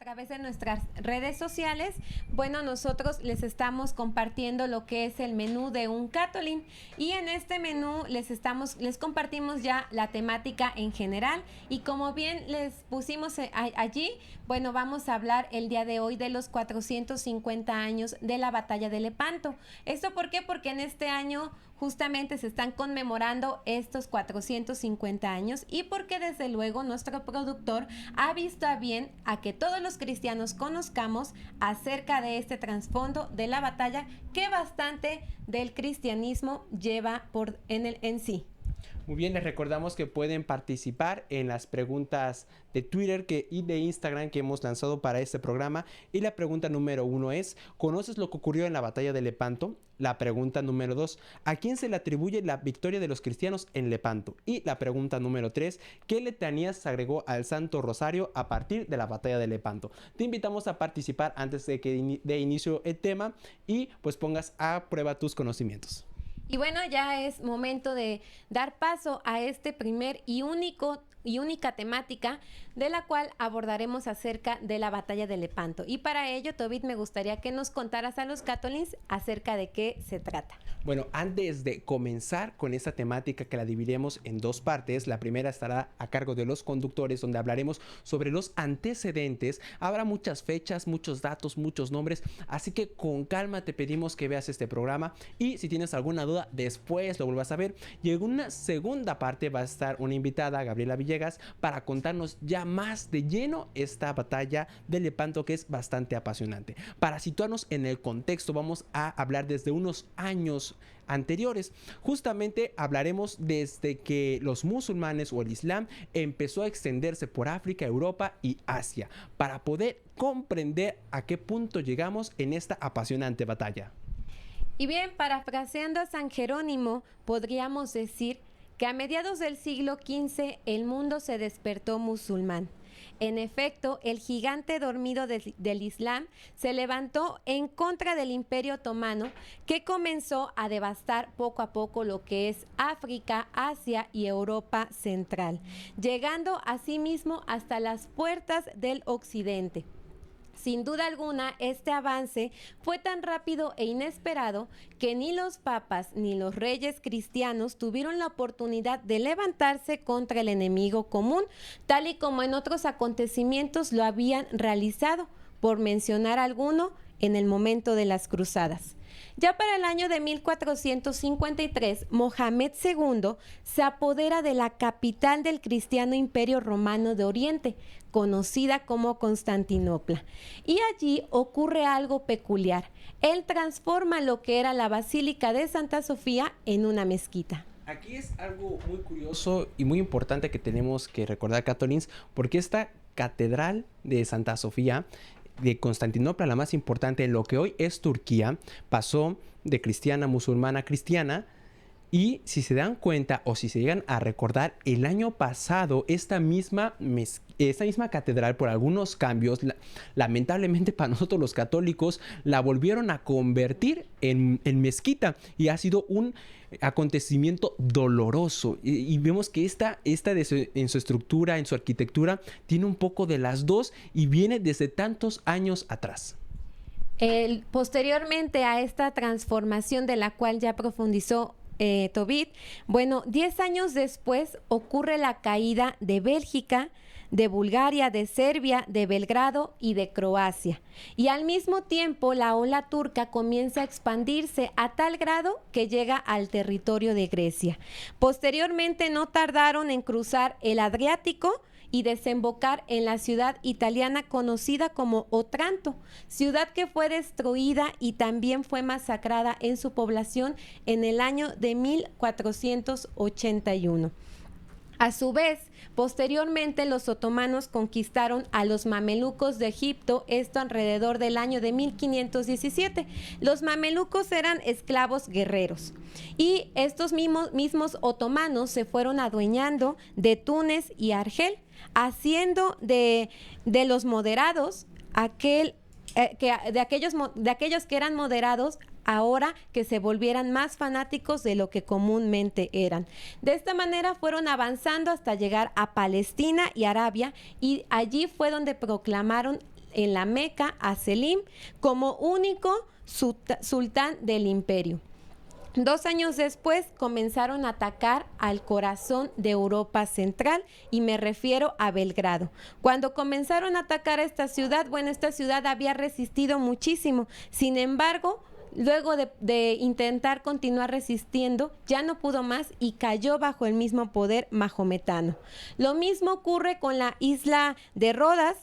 través de nuestras redes sociales, bueno, nosotros les estamos compartiendo lo que es el menú de un Catolin, y en este menú les compartimos ya la temática en general, y como bien les pusimos allí, bueno, vamos a hablar el día de hoy de los 450 años de la batalla de Lepanto. ¿Esto por qué? Porque en este año justamente se están conmemorando estos 450 años, y porque desde luego nuestro productor ha visto a bien a que todos los cristianos conozcamos acerca de este trasfondo de la batalla que bastante del cristianismo lleva en sí. Muy bien, les recordamos que pueden participar en las preguntas de Twitter y de Instagram que hemos lanzado para este programa. Y la pregunta número 1 es: ¿conoces lo que ocurrió en la batalla de Lepanto? La pregunta número 2: ¿a quién se le atribuye la victoria de los cristianos en Lepanto? Y la pregunta número 3: ¿qué letanías se agregó al Santo Rosario a partir de la batalla de Lepanto? Te invitamos a participar antes de que de inicio el tema y pues pongas a prueba tus conocimientos. Y bueno, ya es momento de dar paso a este primer y única temática de la cual abordaremos acerca de la batalla de Lepanto. Y para ello, Tobit, me gustaría que nos contaras a los Catolins acerca de qué se trata. Bueno, antes de comenzar con esta temática, que la dividiremos en dos partes, la primera estará a cargo de los conductores, donde hablaremos sobre los antecedentes. Habrá muchas fechas, muchos datos, muchos nombres, así que con calma te pedimos que veas este programa, y si tienes alguna duda, después lo vuelvas a ver. Y en una segunda parte va a estar una invitada, Gabriela Villegas, para contarnos ya más de lleno esta batalla de Lepanto, que es bastante apasionante. Para situarnos en el contexto, vamos a hablar desde unos años anteriores. Justamente hablaremos desde que los musulmanes o el Islam empezó a extenderse por África, Europa y Asia, para poder comprender a qué punto llegamos en esta apasionante batalla. Y bien, parafraseando a San Jerónimo, podríamos decir que a mediados del siglo XV el mundo se despertó musulmán. En efecto, el gigante dormido del Islam se levantó en contra del Imperio Otomano, que comenzó a devastar poco a poco lo que es África, Asia y Europa Central, llegando asimismo hasta las puertas del Occidente. Sin duda alguna, este avance fue tan rápido e inesperado que ni los papas ni los reyes cristianos tuvieron la oportunidad de levantarse contra el enemigo común, tal y como en otros acontecimientos lo habían realizado, por mencionar alguno, en el momento de las cruzadas. Ya para el año de 1453, Mohamed II se apodera de la capital del cristiano Imperio Romano de Oriente, conocida como Constantinopla. Y allí ocurre algo peculiar. Él transforma lo que era la Basílica de Santa Sofía en una mezquita. Aquí es algo muy curioso y muy importante que tenemos que recordar, Catolins, porque esta catedral de Santa Sofía de Constantinopla, la más importante en lo que hoy es Turquía, pasó de cristiana, musulmana, cristiana. Y si se dan cuenta o si se llegan a recordar, el año pasado esta misma catedral, por algunos cambios, lamentablemente para nosotros los católicos, la volvieron a convertir en mezquita, y ha sido un acontecimiento doloroso. Y vemos que en su estructura, en su arquitectura, tiene un poco de las dos y viene desde tantos años atrás. Posteriormente a esta transformación, de la cual ya profundizó Tobit, bueno, 10 años después ocurre la caída de Bélgica, de Bulgaria, de Serbia, de Belgrado y de Croacia. Y al mismo tiempo la ola turca comienza a expandirse a tal grado que llega al territorio de Grecia. Posteriormente no tardaron en cruzar el Adriático y desembocar en la ciudad italiana conocida como Otranto, ciudad que fue destruida y también fue masacrada en su población en el año de 1481. A su vez, posteriormente los otomanos conquistaron a los mamelucos de Egipto, esto alrededor del año de 1517. Los mamelucos eran esclavos guerreros, y estos mismos otomanos se fueron adueñando de Túnez y Argel, haciendo de los moderados de aquellos que eran moderados, ahora que se volvieran más fanáticos de lo que comúnmente eran. De esta manera fueron avanzando hasta llegar a Palestina y Arabia, y allí fue donde proclamaron en la Meca a Selim como único sultán del imperio. 2 años después comenzaron a atacar al corazón de Europa Central y me refiero a Belgrado. Cuando comenzaron a atacar a esta ciudad, bueno, esta ciudad había resistido muchísimo. Sin embargo, luego de intentar continuar resistiendo, ya no pudo más y cayó bajo el mismo poder mahometano. Lo mismo ocurre con la isla de Rodas,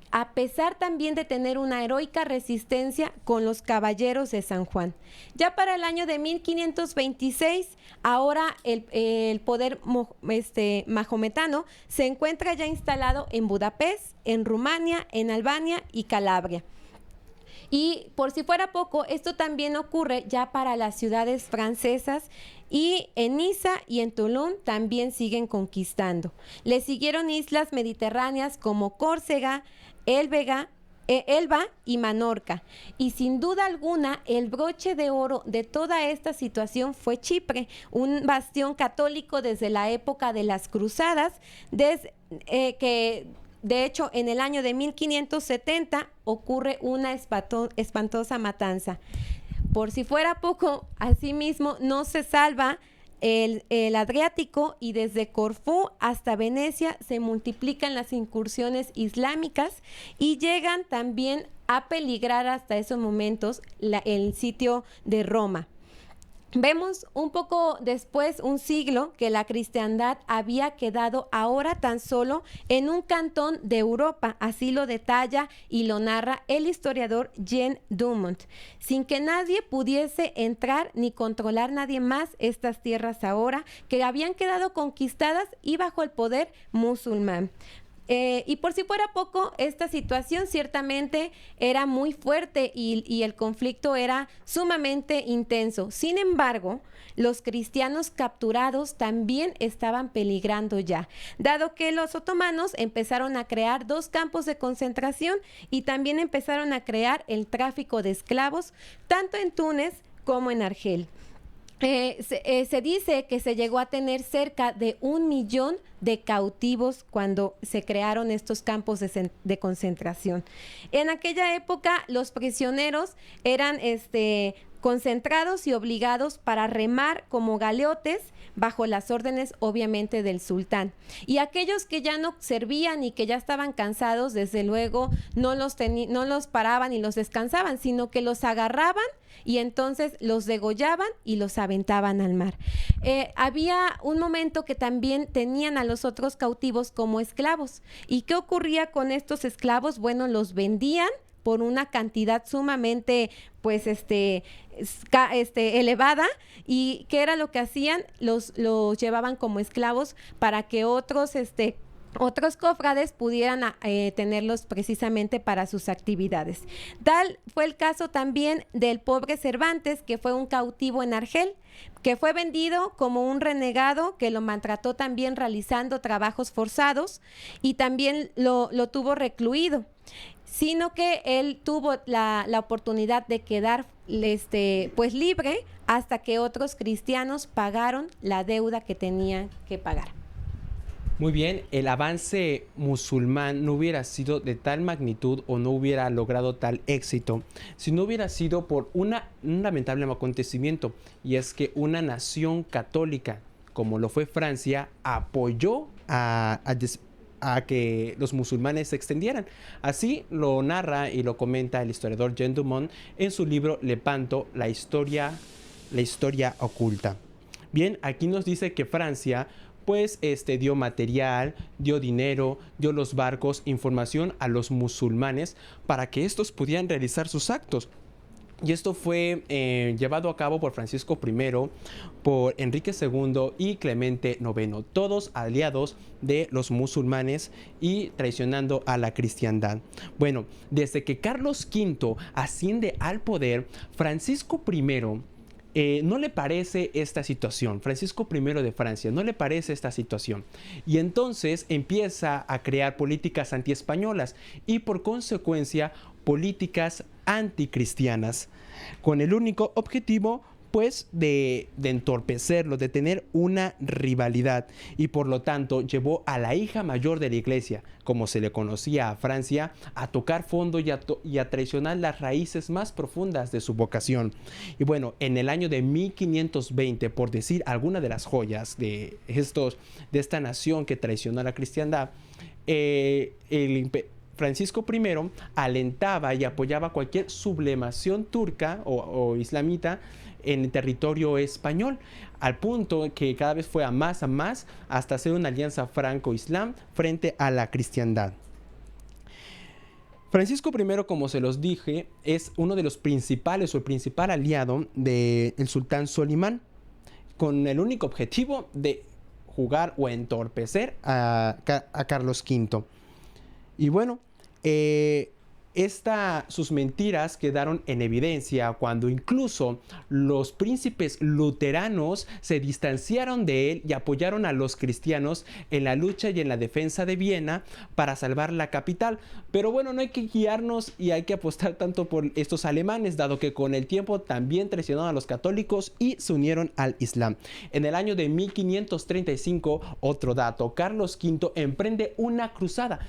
a pesar también de tener una heroica resistencia con los caballeros de San Juan. Ya para el año de 1526, ahora el poder mahometano se encuentra ya instalado en Budapest, en Rumania, en Albania y Calabria. Y por si fuera poco, esto también ocurre ya para las ciudades francesas, y en Niza y en Tulum también siguen conquistando. Le siguieron islas mediterráneas como Córcega, Elba y Menorca. Y sin duda alguna, el broche de oro de toda esta situación fue Chipre, un bastión católico desde la época de las cruzadas, que de hecho en el año de 1570 ocurre una espantosa matanza. Por si fuera poco, asimismo no se salva el Adriático, y desde Corfú hasta Venecia se multiplican las incursiones islámicas y llegan también a peligrar hasta esos momentos el sitio de Roma. Vemos un poco después, un siglo, que la cristiandad había quedado ahora tan solo en un cantón de Europa, así lo detalla y lo narra el historiador Jean Dumont, sin que nadie pudiese entrar ni controlar nadie más estas tierras ahora que habían quedado conquistadas y bajo el poder musulmán. Y por si fuera poco, esta situación ciertamente era muy fuerte y el conflicto era sumamente intenso. Sin embargo, los cristianos capturados también estaban peligrando ya, dado que los otomanos empezaron a crear 2 campos de concentración y también empezaron a crear el tráfico de esclavos, tanto en Túnez como en Argel. Se dice que se llegó a tener cerca de 1 millón de cautivos cuando se crearon estos campos de concentración. En aquella época los prisioneros eran concentrados y obligados para remar como galeotes bajo las órdenes obviamente del sultán. Y aquellos que ya no servían y que ya estaban cansados, desde luego no los paraban y los descansaban, sino que los agarraban y entonces los degollaban y los aventaban al mar. Había un momento que también tenían a los otros cautivos como esclavos. ¿Y qué ocurría con estos esclavos? Bueno, los vendían por una cantidad sumamente elevada. ¿Y qué era lo que hacían? Los llevaban como esclavos para que otros cofrades pudieran tenerlos precisamente para sus actividades. Tal fue el caso también del pobre Cervantes, que fue un cautivo en Argel, que fue vendido como un renegado, que lo maltrató también realizando trabajos forzados y también lo tuvo recluido, sino que él tuvo la oportunidad de quedar libre hasta que otros cristianos pagaron la deuda que tenían que pagar. Muy bien, el avance musulmán no hubiera sido de tal magnitud o no hubiera logrado tal éxito si no hubiera sido por un lamentable acontecimiento, y es que una nación católica como lo fue Francia apoyó a que los musulmanes se extendieran. Así lo narra y lo comenta el historiador Jean Dumont en su libro Lepanto, la historia oculta. Bien, aquí nos dice que Francia dio material, dio dinero, dio los barcos, información a los musulmanes para que estos pudieran realizar sus actos. Y esto fue llevado a cabo por Francisco I, por Enrique II y Clemente IX, todos aliados de los musulmanes y traicionando a la cristiandad. Bueno, desde que Carlos V asciende al poder, Francisco I no le parece esta situación. Francisco I de Francia no le parece esta situación. Y entonces empieza a crear políticas antiespañolas y por consecuencia políticas anticristianas, con el único objetivo pues de entorpecerlo, de tener una rivalidad, y por lo tanto llevó a la hija mayor de la iglesia, como se le conocía a Francia, a tocar fondo y a traicionar las raíces más profundas de su vocación. Y bueno, en el año de 1520, por decir alguna de las joyas de esta nación que traicionó a la cristiandad, Francisco I alentaba y apoyaba cualquier sublevación turca o islamita en el territorio español, al punto que cada vez fue a más hasta hacer una alianza franco-islam frente a la cristiandad. Francisco I, como se los dije, es uno de los principales o el principal aliado del sultán Solimán, con el único objetivo de jugar o entorpecer a Carlos V. Y bueno, sus mentiras quedaron en evidencia cuando incluso los príncipes luteranos se distanciaron de él y apoyaron a los cristianos en la lucha y en la defensa de Viena para salvar la capital. Pero bueno, no hay que guiarnos y hay que apostar tanto por estos alemanes, dado que con el tiempo también traicionaron a los católicos y se unieron al Islam. En el año de 1535, otro dato, Carlos V emprende una cruzada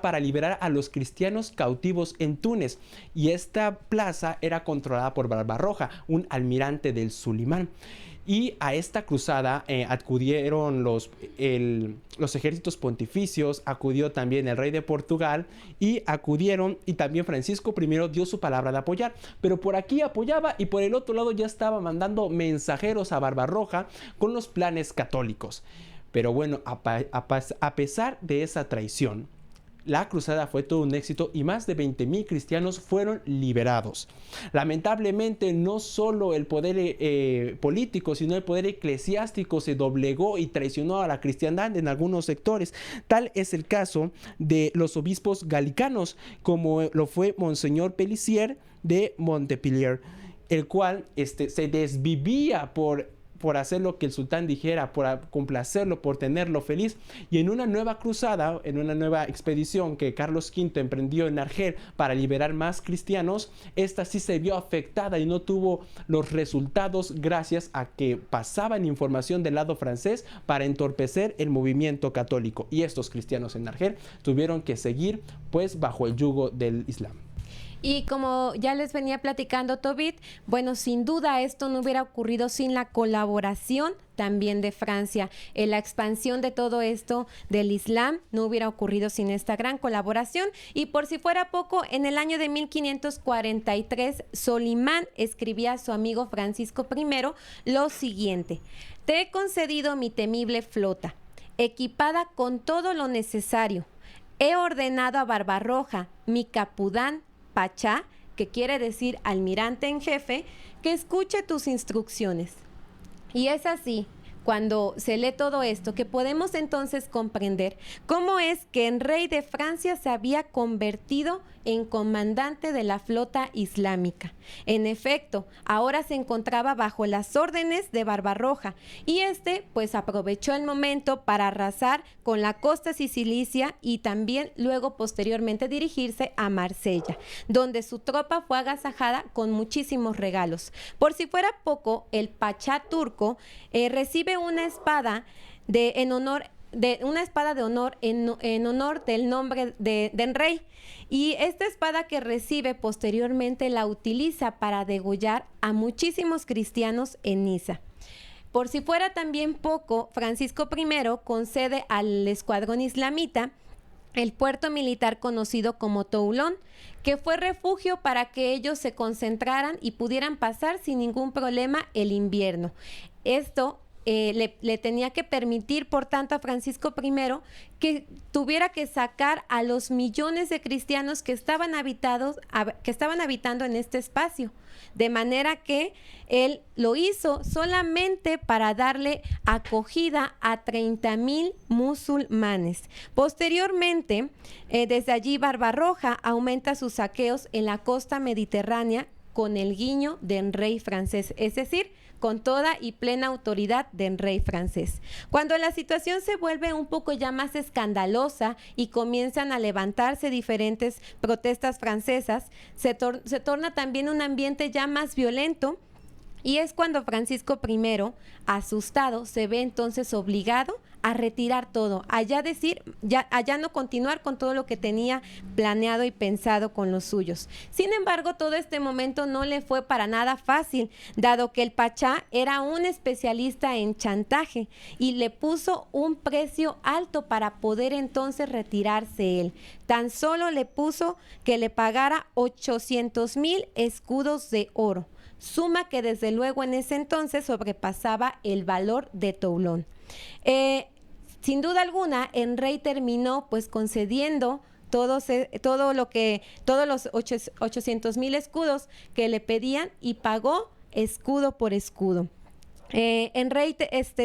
para liberar a los cristianos cautivos en Túnez, y esta plaza era controlada por Barbarroja, un almirante del Sulimán. Y a esta cruzada acudieron los ejércitos pontificios, acudió también el rey de Portugal y también Francisco I dio su palabra de apoyar, pero por aquí apoyaba y por el otro lado ya estaba mandando mensajeros a Barbarroja con los planes católicos. Pero bueno, a pesar de esa traición, la cruzada fue todo un éxito y más de 20,000 cristianos fueron liberados. Lamentablemente, no solo el poder político, sino el poder eclesiástico se doblegó y traicionó a la cristiandad en algunos sectores. Tal es el caso de los obispos galicanos, como lo fue Monseñor Pellissier de Montpellier, el cual se desvivía por hacer lo que el sultán dijera, por complacerlo, por tenerlo feliz. Y en una nueva cruzada, en una nueva expedición que Carlos V emprendió en Argel para liberar más cristianos, esta sí se vio afectada y no tuvo los resultados gracias a que pasaban información del lado francés para entorpecer el movimiento católico. Y estos cristianos en Argel tuvieron que seguir pues bajo el yugo del Islam. Y como ya les venía platicando Tobit, bueno, sin duda esto no hubiera ocurrido sin la colaboración también de Francia. La expansión de todo esto del Islam no hubiera ocurrido sin esta gran colaboración. Y por si fuera poco, en el año de 1543, Solimán escribía a su amigo Francisco I lo siguiente: te he concedido mi temible flota, equipada con todo lo necesario. He ordenado a Barbarroja, mi capudán, Pachá, que quiere decir almirante en jefe, que escuche tus instrucciones. Y es así, cuando se lee todo esto, que podemos entonces comprender cómo es que el rey de Francia se había convertido en comandante de la flota islámica. En efecto, ahora se encontraba bajo las órdenes de Barbarroja y pues aprovechó el momento para arrasar con la costa siciliana y también luego posteriormente dirigirse a Marsella, donde su tropa fue agasajada con muchísimos regalos. Por si fuera poco, el pachá turco recibe una espada en honor del nombre del rey. Y esta espada que recibe posteriormente la utiliza para degollar a muchísimos cristianos en Niza. Por si fuera también poco, Francisco I concede al escuadrón islamita el puerto militar conocido como Toulon, que fue refugio para que ellos se concentraran y pudieran pasar sin ningún problema el invierno. Esto le tenía que permitir, por tanto, a Francisco I que tuviera que sacar a los millones de cristianos que estaban habitando en este espacio. De manera que él lo hizo solamente para darle acogida a 30,000 musulmanes. Posteriormente, desde allí Barbarroja aumenta sus saqueos en la costa mediterránea con el guiño del rey francés, es decir, con toda y plena autoridad del rey francés. Cuando la situación se vuelve un poco ya más escandalosa y comienzan a levantarse diferentes protestas francesas, se torna también un ambiente ya más violento. Y es cuando Francisco I, asustado, se ve entonces obligado a retirar todo, a ya no continuar con todo lo que tenía planeado y pensado con los suyos. Sin embargo, todo este momento no le fue para nada fácil, dado que el Pachá era un especialista en chantaje y le puso un precio alto para poder entonces retirarse él. Tan solo le puso que le pagara 800,000 escudos de oro, suma que desde luego en ese entonces sobrepasaba el valor de Toulon. Sin duda alguna, el rey terminó pues concediendo todos los 800,000 escudos que le pedían y pagó escudo por escudo. El rey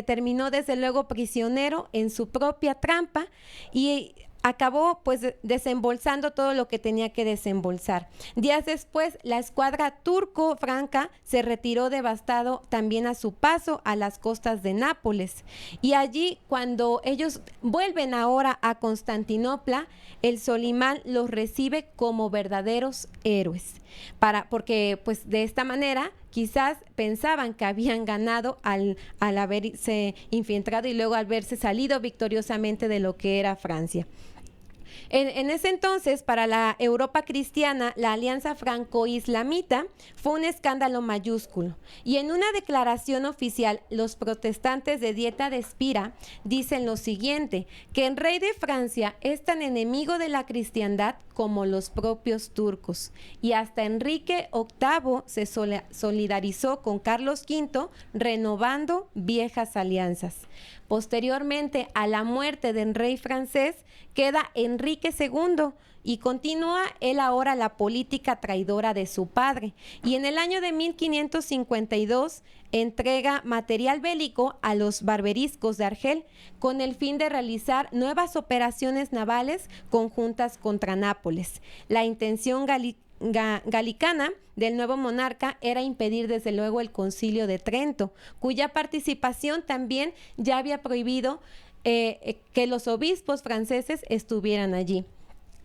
terminó desde luego prisionero en su propia trampa y acabó pues desembolsando todo lo que tenía que desembolsar. Días después, la escuadra turco-franca se retiró devastado también a su paso a las costas de Nápoles. Y allí, cuando ellos vuelven ahora a Constantinopla, el Solimán los recibe como verdaderos héroes. Porque pues de esta manera quizás pensaban que habían ganado al haberse infiltrado y luego al verse salido victoriosamente de lo que era Francia. En ese entonces, para la Europa cristiana, la alianza franco-islamita fue un escándalo mayúsculo. Y en una declaración oficial, los protestantes de Dieta de Spira dicen lo siguiente, que el rey de Francia es tan enemigo de la cristiandad como los propios turcos. Y hasta Enrique VIII se solidarizó con Carlos V, renovando viejas alianzas. Posteriormente a la muerte del rey francés, queda Enrique II y continúa él ahora la política traidora de su padre. Y en el año de 1552 entrega material bélico a los barberiscos de Argel con el fin de realizar nuevas operaciones navales conjuntas contra Nápoles. La intención galicana del nuevo monarca era impedir desde luego el Concilio de Trento, cuya participación también ya había prohibido que los obispos franceses estuvieran allí.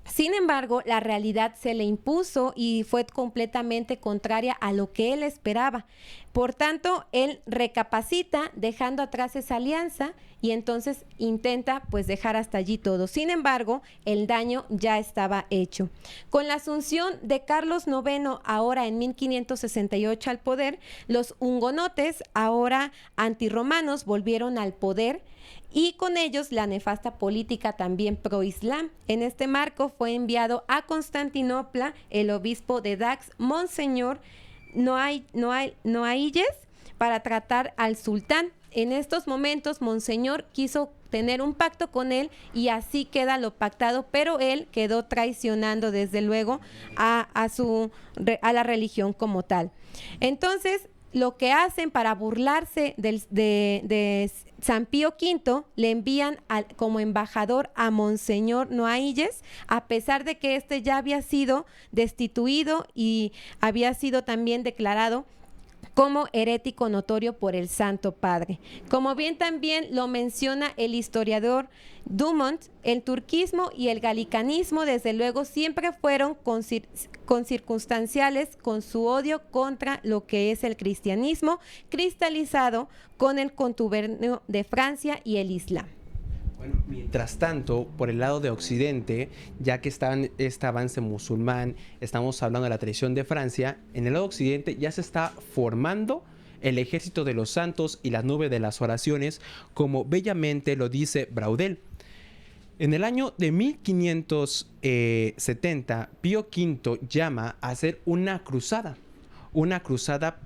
Sin embargo, la realidad se le impuso y fue completamente contraria a lo que él esperaba. Por tanto, él recapacita dejando atrás esa alianza y entonces intenta pues dejar hasta allí todo. Sin embargo, el daño ya estaba hecho. Con la asunción de Carlos IX ahora en 1568 al poder, los hugonotes, ahora antirromanos, volvieron al poder y con ellos la nefasta política también pro-islam. En este marco fue enviado a Constantinopla el obispo de Dax, Monseñor Noailles, para tratar al sultán. En estos momentos, Monseñor quiso tener un pacto con él y así queda lo pactado, pero él quedó traicionando desde luego a la religión como tal. Entonces, lo que hacen para burlarse de San Pío V, le envían como embajador a Monseñor Noailles, a pesar de que este ya había sido destituido y había sido también declarado como herético notorio por el Santo Padre. Como bien también lo menciona el historiador Dumont, el turquismo y el galicanismo desde luego siempre fueron consircunstanciales con su odio contra lo que es el cristianismo, cristalizado con el contubernio de Francia y el Islam. Bueno, mientras tanto, por el lado de Occidente, ya que está este avance musulmán, estamos hablando de la tradición de Francia, en el lado Occidente ya se está formando el ejército de los santos y la nube de las oraciones, como bellamente lo dice Braudel. En el año de 1570, Pío V llama a hacer una cruzada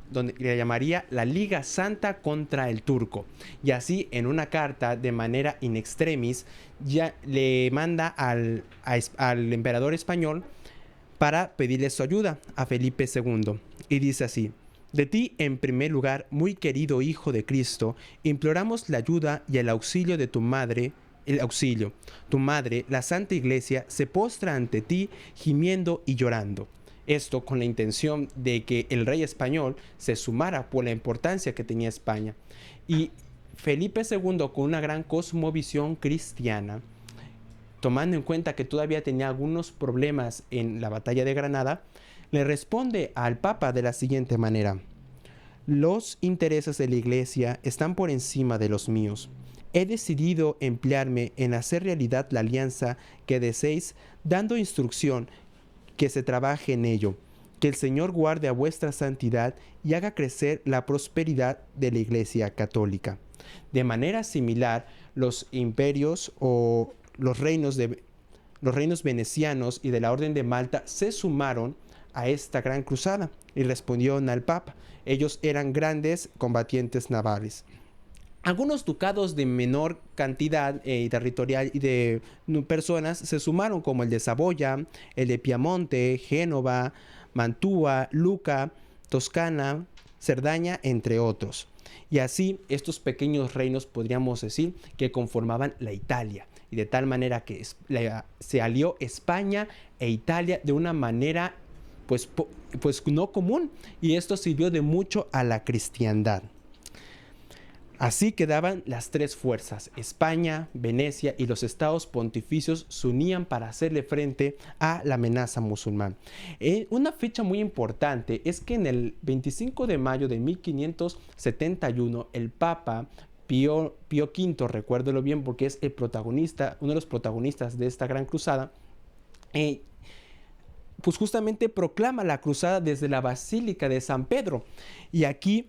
donde le llamaría la Liga Santa contra el Turco. Y así, en una carta de manera in extremis, ya le manda al emperador español para pedirle su ayuda a Felipe II. Y dice así: de ti, en primer lugar, muy querido Hijo de Cristo, imploramos la ayuda y el auxilio de tu madre. Tu madre, la Santa Iglesia, se postra ante ti, gimiendo y llorando. Esto con la intención de que el rey español se sumara por la importancia que tenía España. Y Felipe II, con una gran cosmovisión cristiana, tomando en cuenta que todavía tenía algunos problemas en la batalla de Granada, le responde al Papa de la siguiente manera: los intereses de la Iglesia están por encima de los míos. He decidido emplearme en hacer realidad la alianza que deseéis, dando instrucción que se trabaje en ello. Que el Señor guarde a vuestra santidad y haga crecer la prosperidad de la Iglesia católica. De manera similar, los imperios o los reinos venecianos y de la Orden de Malta se sumaron a esta gran cruzada y respondieron al Papa. Ellos eran grandes combatientes navales. Algunos ducados de menor cantidad territorial y de personas se sumaron, como el de Saboya, el de Piamonte, Génova, Mantua, Luca, Toscana, Cerdaña, entre otros. Y así estos pequeños reinos podríamos decir que conformaban la Italia. Y de tal manera que se alió España e Italia de una manera pues no común. Y esto sirvió de mucho a la cristiandad. Así quedaban las tres fuerzas: España, Venecia y los estados pontificios se unían para hacerle frente a la amenaza musulmana. Una fecha muy importante es que en el 25 de mayo de 1571 el Papa Pío V, recuérdelo bien porque es el protagonista, uno de los protagonistas de esta gran cruzada, pues justamente proclama la cruzada desde la Basílica de San Pedro. Y aquí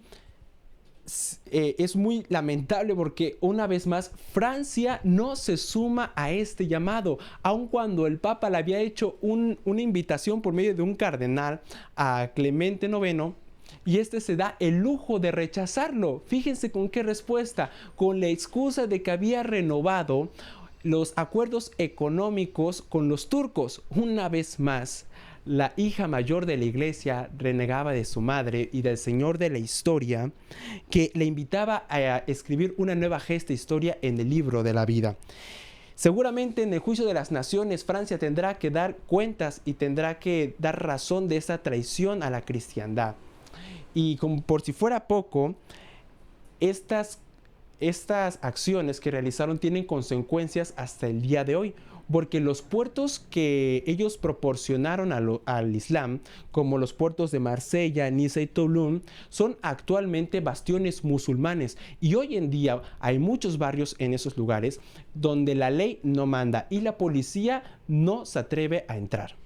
es muy lamentable porque una vez más Francia no se suma a este llamado, aun cuando el Papa le había hecho una invitación por medio de un cardenal a Clemente IX, y este se da el lujo de rechazarlo. Fíjense con qué respuesta: con la excusa de que había renovado los acuerdos económicos con los turcos. Una vez más, la hija mayor de la iglesia renegaba de su madre y del Señor de la historia, que le invitaba a escribir una nueva gesta historia en el libro de la vida. Seguramente en el juicio de las naciones Francia tendrá que dar cuentas y tendrá que dar razón de esa traición a la cristiandad. Y como por si fuera poco, estas acciones que realizaron tienen consecuencias hasta el día de hoy, porque los puertos que ellos proporcionaron al Islam, como los puertos de Marsella, Niza y Toulon, son actualmente bastiones musulmanes, y hoy en día hay muchos barrios en esos lugares donde la ley no manda y la policía no se atreve a entrar.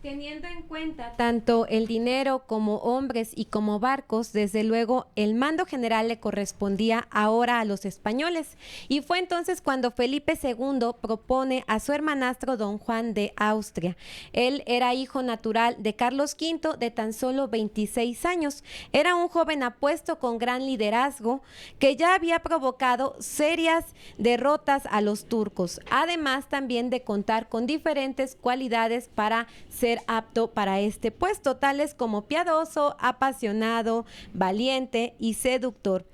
Teniendo en cuenta tanto el dinero como hombres y como barcos, desde luego el mando general le correspondía ahora a los españoles, y fue entonces cuando Felipe II propone a su hermanastro don Juan de Austria. Él era hijo natural de Carlos V, de tan solo 26 años. Era un joven apuesto con gran liderazgo que ya había provocado serias derrotas a los turcos, además también de contar con diferentes cualidades para ser apto para este puesto, tales como piadoso, apasionado, valiente y seductor,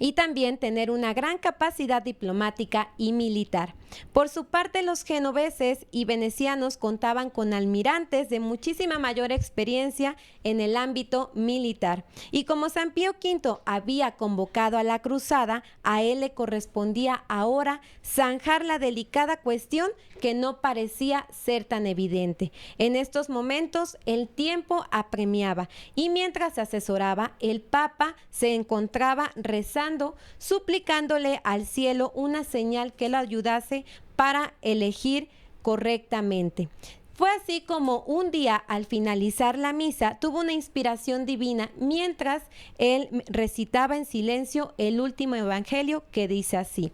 y también tener una gran capacidad diplomática y militar. Por su parte, los genoveses y venecianos contaban con almirantes de muchísima mayor experiencia en el ámbito militar. Y como San Pío V había convocado a la cruzada, a él le correspondía ahora zanjar la delicada cuestión que no parecía ser tan evidente. En estos momentos el tiempo apremiaba, y mientras se asesoraba, el Papa se encontraba rezando, suplicándole al cielo una señal que lo ayudase para elegir correctamente. Fue así como un día, al finalizar la misa, tuvo una inspiración divina mientras él recitaba en silencio el último evangelio, que dice así: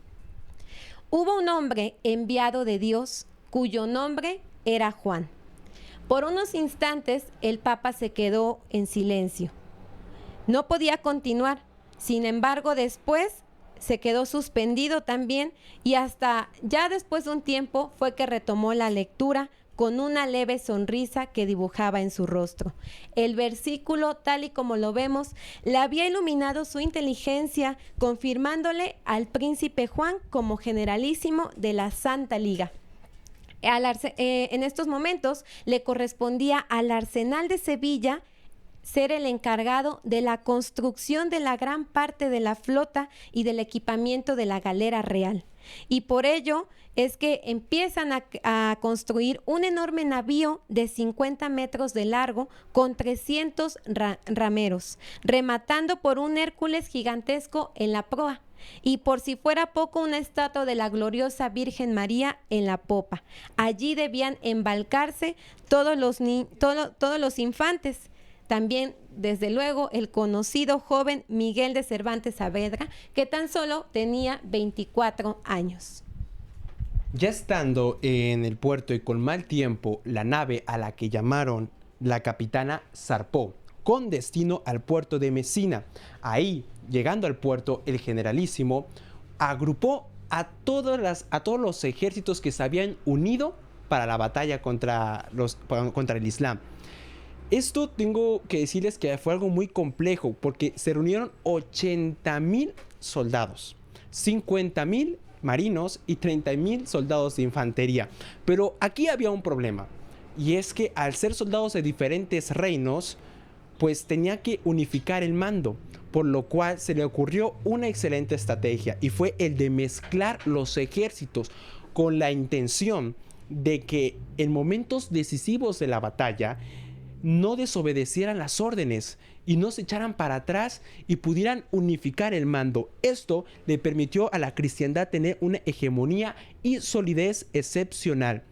hubo un hombre enviado de Dios cuyo nombre era Juan. Por unos instantes el Papa se quedó en silencio. No podía continuar. Sin embargo, después se quedó suspendido también, y hasta ya después de un tiempo fue que retomó la lectura con una leve sonrisa que dibujaba en su rostro. El versículo, tal y como lo vemos, le había iluminado su inteligencia, confirmándole al príncipe Juan como generalísimo de la Santa Liga. En estos momentos le correspondía al Arsenal de Sevilla ser el encargado de la construcción de la gran parte de la flota y del equipamiento de la galera real. Y por ello es que empiezan a construir un enorme navío de 50 metros de largo con 300 rameros, rematando por un Hércules gigantesco en la proa. Y por si fuera poco, una estatua de la gloriosa Virgen María en la popa. Allí debían embarcarse todos los infantes. También, desde luego, el conocido joven Miguel de Cervantes Saavedra, que tan solo tenía 24 años. Ya estando en el puerto y con mal tiempo, la nave a la que llamaron la Capitana zarpó, con destino al puerto de Mesina. Ahí, llegando al puerto, el generalísimo agrupó a todos los ejércitos que se habían unido para la batalla contra el Islam. Esto tengo que decirles que fue algo muy complejo porque se reunieron 80,000 soldados, 50,000 marinos y 30,000 soldados de infantería. Pero aquí había un problema, y es que al ser soldados de diferentes reinos, pues tenía que unificar el mando, por lo cual se le ocurrió una excelente estrategia, y fue el de mezclar los ejércitos con la intención de que en momentos decisivos de la batalla no desobedecieran las órdenes y no se echaran para atrás y pudieran unificar el mando. Esto le permitió a la cristiandad tener una hegemonía y solidez excepcional.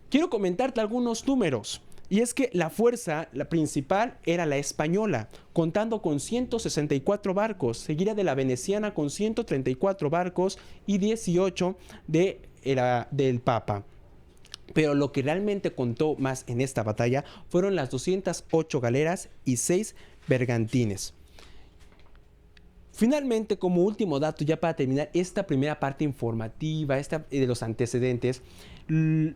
Quiero comentarte algunos números. Y es que la fuerza, la principal, era la española, contando con 164 barcos, seguida de la veneciana con 134 barcos y 18 del Papa. Pero lo que realmente contó más en esta batalla fueron las 208 galeras y 6 bergantines. Finalmente, como último dato, ya para terminar esta primera parte informativa, de los antecedentes, el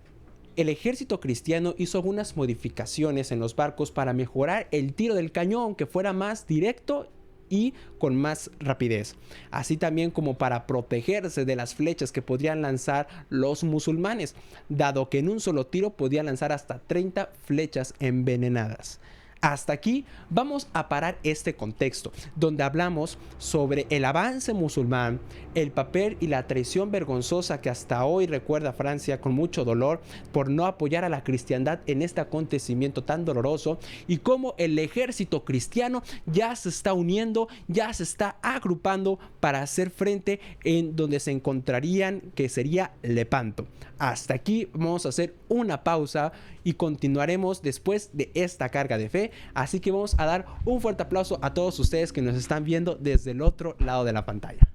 ejército cristiano hizo algunas modificaciones en los barcos para mejorar el tiro del cañón, que fuera más directo y con más rapidez, así también como para protegerse de las flechas que podrían lanzar los musulmanes, dado que en un solo tiro podían lanzar hasta 30 flechas envenenadas. Hasta aquí vamos a parar este contexto, donde hablamos sobre el avance musulmán, el papel y la traición vergonzosa que hasta hoy recuerda Francia con mucho dolor por no apoyar a la cristiandad en este acontecimiento tan doloroso, y cómo el ejército cristiano ya se está uniendo, ya se está agrupando para hacer frente en donde se encontrarían, que sería Lepanto. Hasta aquí vamos a hacer una pausa y continuaremos después de esta carga de fe. Así que vamos a dar un fuerte aplauso a todos ustedes que nos están viendo desde el otro lado de la pantalla.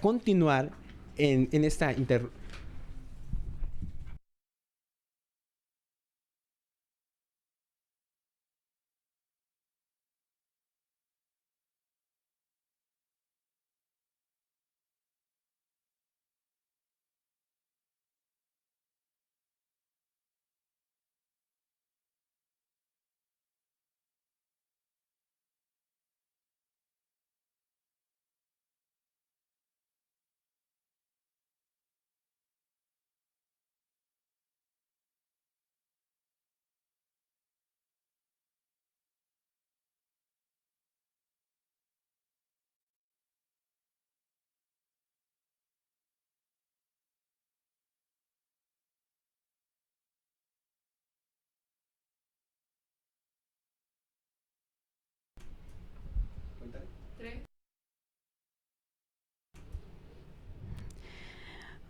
Continuar en esta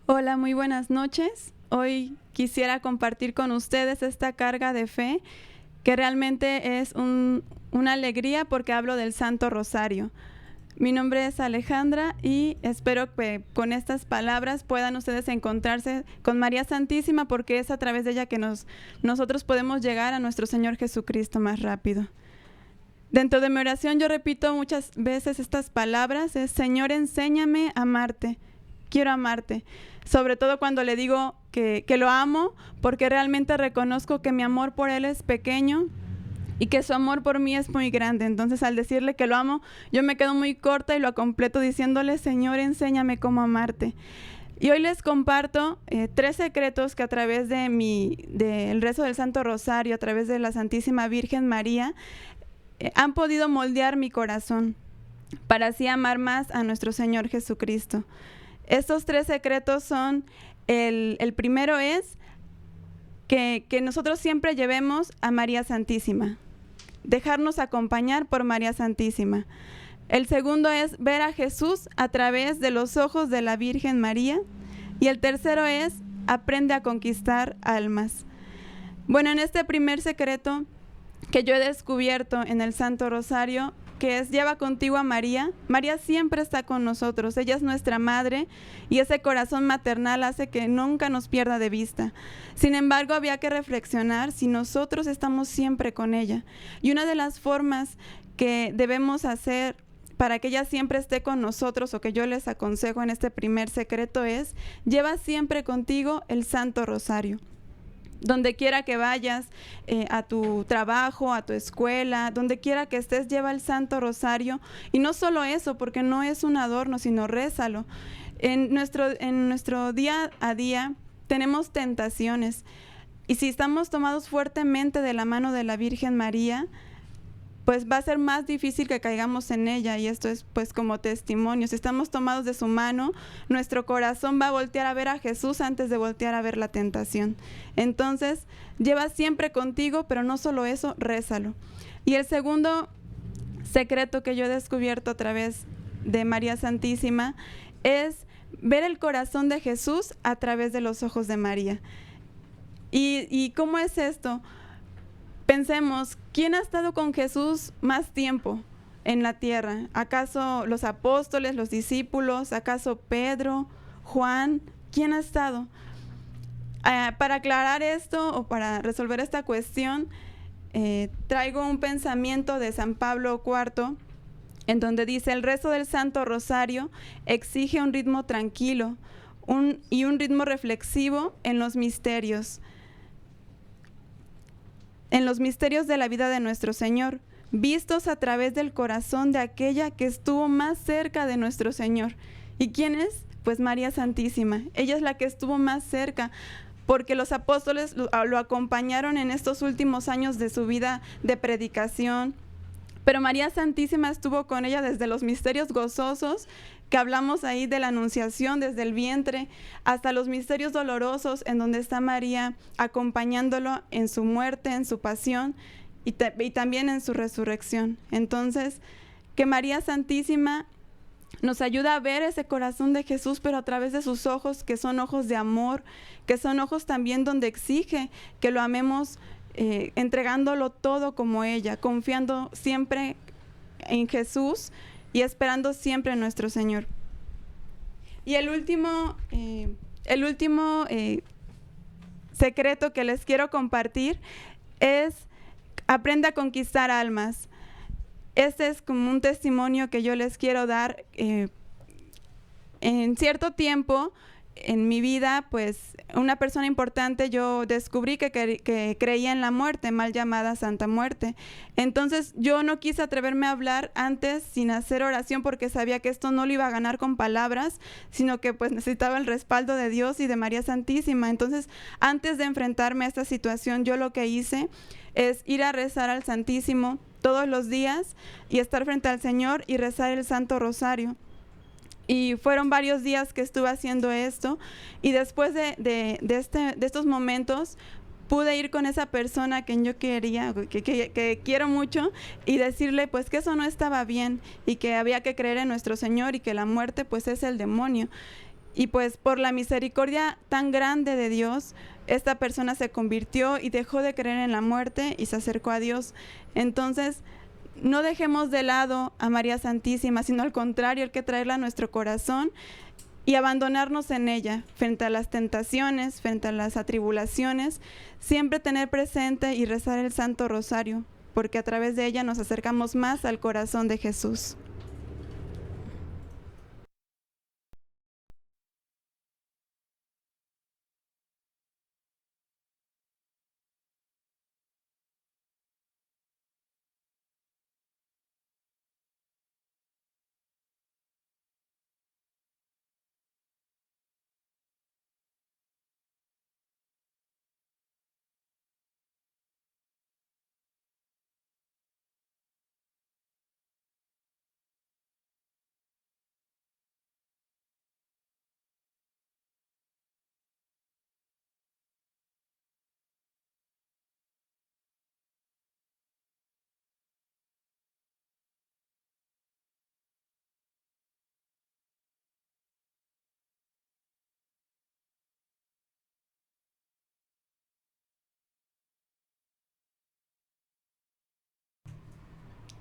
Hola, muy buenas noches. Hoy quisiera compartir con ustedes esta carga de fe, que realmente es una alegría porque hablo del Santo Rosario. Mi nombre es Alejandra y espero que con estas palabras puedan ustedes encontrarse con María Santísima, porque es a través de ella que nosotros podemos llegar a nuestro Señor Jesucristo más rápido. Dentro de mi oración yo repito muchas veces estas palabras: Señor, enséñame a amarte. Quiero amarte, sobre todo cuando le digo que lo amo, porque realmente reconozco que mi amor por Él es pequeño, y que su amor por mí es muy grande. Entonces, al decirle que lo amo, yo me quedo muy corta y lo completo diciéndole: Señor, enséñame cómo amarte. Y hoy les comparto 3 secretos que a través del rezo del Santo Rosario, a través de la Santísima Virgen María, han podido moldear mi corazón para así amar más a nuestro Señor Jesucristo. Estos 3 secretos son, el primero es que nosotros siempre llevemos a María Santísima, dejarnos acompañar por María Santísima. El segundo es ver a Jesús a través de los ojos de la Virgen María. Y el tercero es: aprende a conquistar almas. Bueno, en este primer secreto que yo he descubierto en el Santo Rosario, que es lleva contigo a María. María siempre está con nosotros, ella es nuestra madre y ese corazón maternal hace que nunca nos pierda de vista. Sin embargo, había que reflexionar si nosotros estamos siempre con ella. Y una de las formas que debemos hacer para que ella siempre esté con nosotros, o que yo les aconsejo en este primer secreto, es: lleva siempre contigo el Santo Rosario. Donde quiera que vayas, a tu trabajo, a tu escuela, donde quiera que estés, lleva el Santo Rosario. Y no solo eso, porque no es un adorno, sino rézalo. En nuestro día a día tenemos tentaciones. Y si estamos tomados fuertemente de la mano de la Virgen María, pues va a ser más difícil que caigamos en ella, y esto es pues como testimonio. Si estamos tomados de su mano, nuestro corazón va a voltear a ver a Jesús antes de voltear a ver la tentación. Entonces, lleva siempre contigo, pero no solo eso, rézalo. Y el segundo secreto que yo he descubierto a través de María Santísima es ver el corazón de Jesús a través de los ojos de María. ¿Y cómo es esto? Pensemos, ¿quién ha estado con Jesús más tiempo en la tierra? ¿Acaso los apóstoles, los discípulos? ¿Acaso Pedro, Juan? ¿Quién ha estado? Para aclarar esto, o para resolver esta cuestión, traigo un pensamiento de San Pablo IV, en donde dice: el rezo del Santo Rosario exige un ritmo tranquilo y un ritmo reflexivo en los misterios de la vida de nuestro Señor, vistos a través del corazón de aquella que estuvo más cerca de nuestro Señor. ¿Y quién es? Pues María Santísima. Ella es la que estuvo más cerca, porque los apóstoles lo acompañaron en estos últimos años de su vida de predicación. Pero María Santísima estuvo con ella desde los misterios gozosos, que hablamos ahí de la Anunciación, desde el vientre, hasta los misterios dolorosos, en donde está María acompañándolo en su muerte, en su pasión y también en su resurrección. Entonces, que María Santísima nos ayuda a ver ese corazón de Jesús, pero a través de sus ojos, que son ojos de amor, que son ojos también donde exige que lo amemos, entregándolo todo como ella, confiando siempre en Jesús y esperando siempre en nuestro Señor. Y el último secreto que les quiero compartir es: aprende a conquistar almas. Este es como un testimonio que yo les quiero dar. En cierto tiempo en mi vida, pues una persona importante, yo descubrí que creía en la muerte, mal llamada Santa Muerte. Entonces yo no quise atreverme a hablar antes sin hacer oración, porque sabía que esto no lo iba a ganar con palabras, sino que pues necesitaba el respaldo de Dios y de María Santísima. Entonces, antes de enfrentarme a esta situación, yo lo que hice es ir a rezar al Santísimo todos los días y estar frente al Señor y rezar el Santo Rosario. Y fueron varios días que estuve haciendo esto, y después de estos momentos pude ir con esa persona a quien yo quería, que quiero mucho, y decirle pues que eso no estaba bien y que había que creer en nuestro Señor y que la muerte pues es el demonio. Y pues por la misericordia tan grande de Dios, esta persona se convirtió y dejó de creer en la muerte y se acercó a Dios. Entonces, no dejemos de lado a María Santísima, sino al contrario, hay que traerla a nuestro corazón y abandonarnos en ella frente a las tentaciones, frente a las atribulaciones. Siempre tener presente y rezar el Santo Rosario, porque a través de ella nos acercamos más al corazón de Jesús.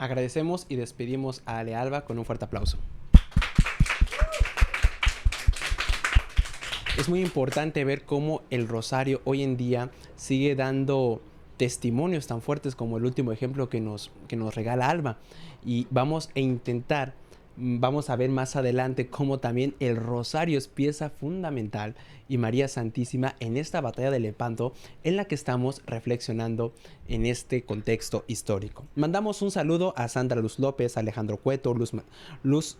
Agradecemos y despedimos a Ale Alba con un fuerte aplauso. Es muy importante ver cómo el rosario hoy en día sigue dando testimonios tan fuertes como el último ejemplo que nos regala Alba. Y vamos a ver más adelante cómo también el rosario es pieza fundamental y María Santísima en esta batalla de Lepanto en la que estamos reflexionando en este contexto histórico. Mandamos un saludo a Sandra Luz López, a Alejandro Cueto, Luz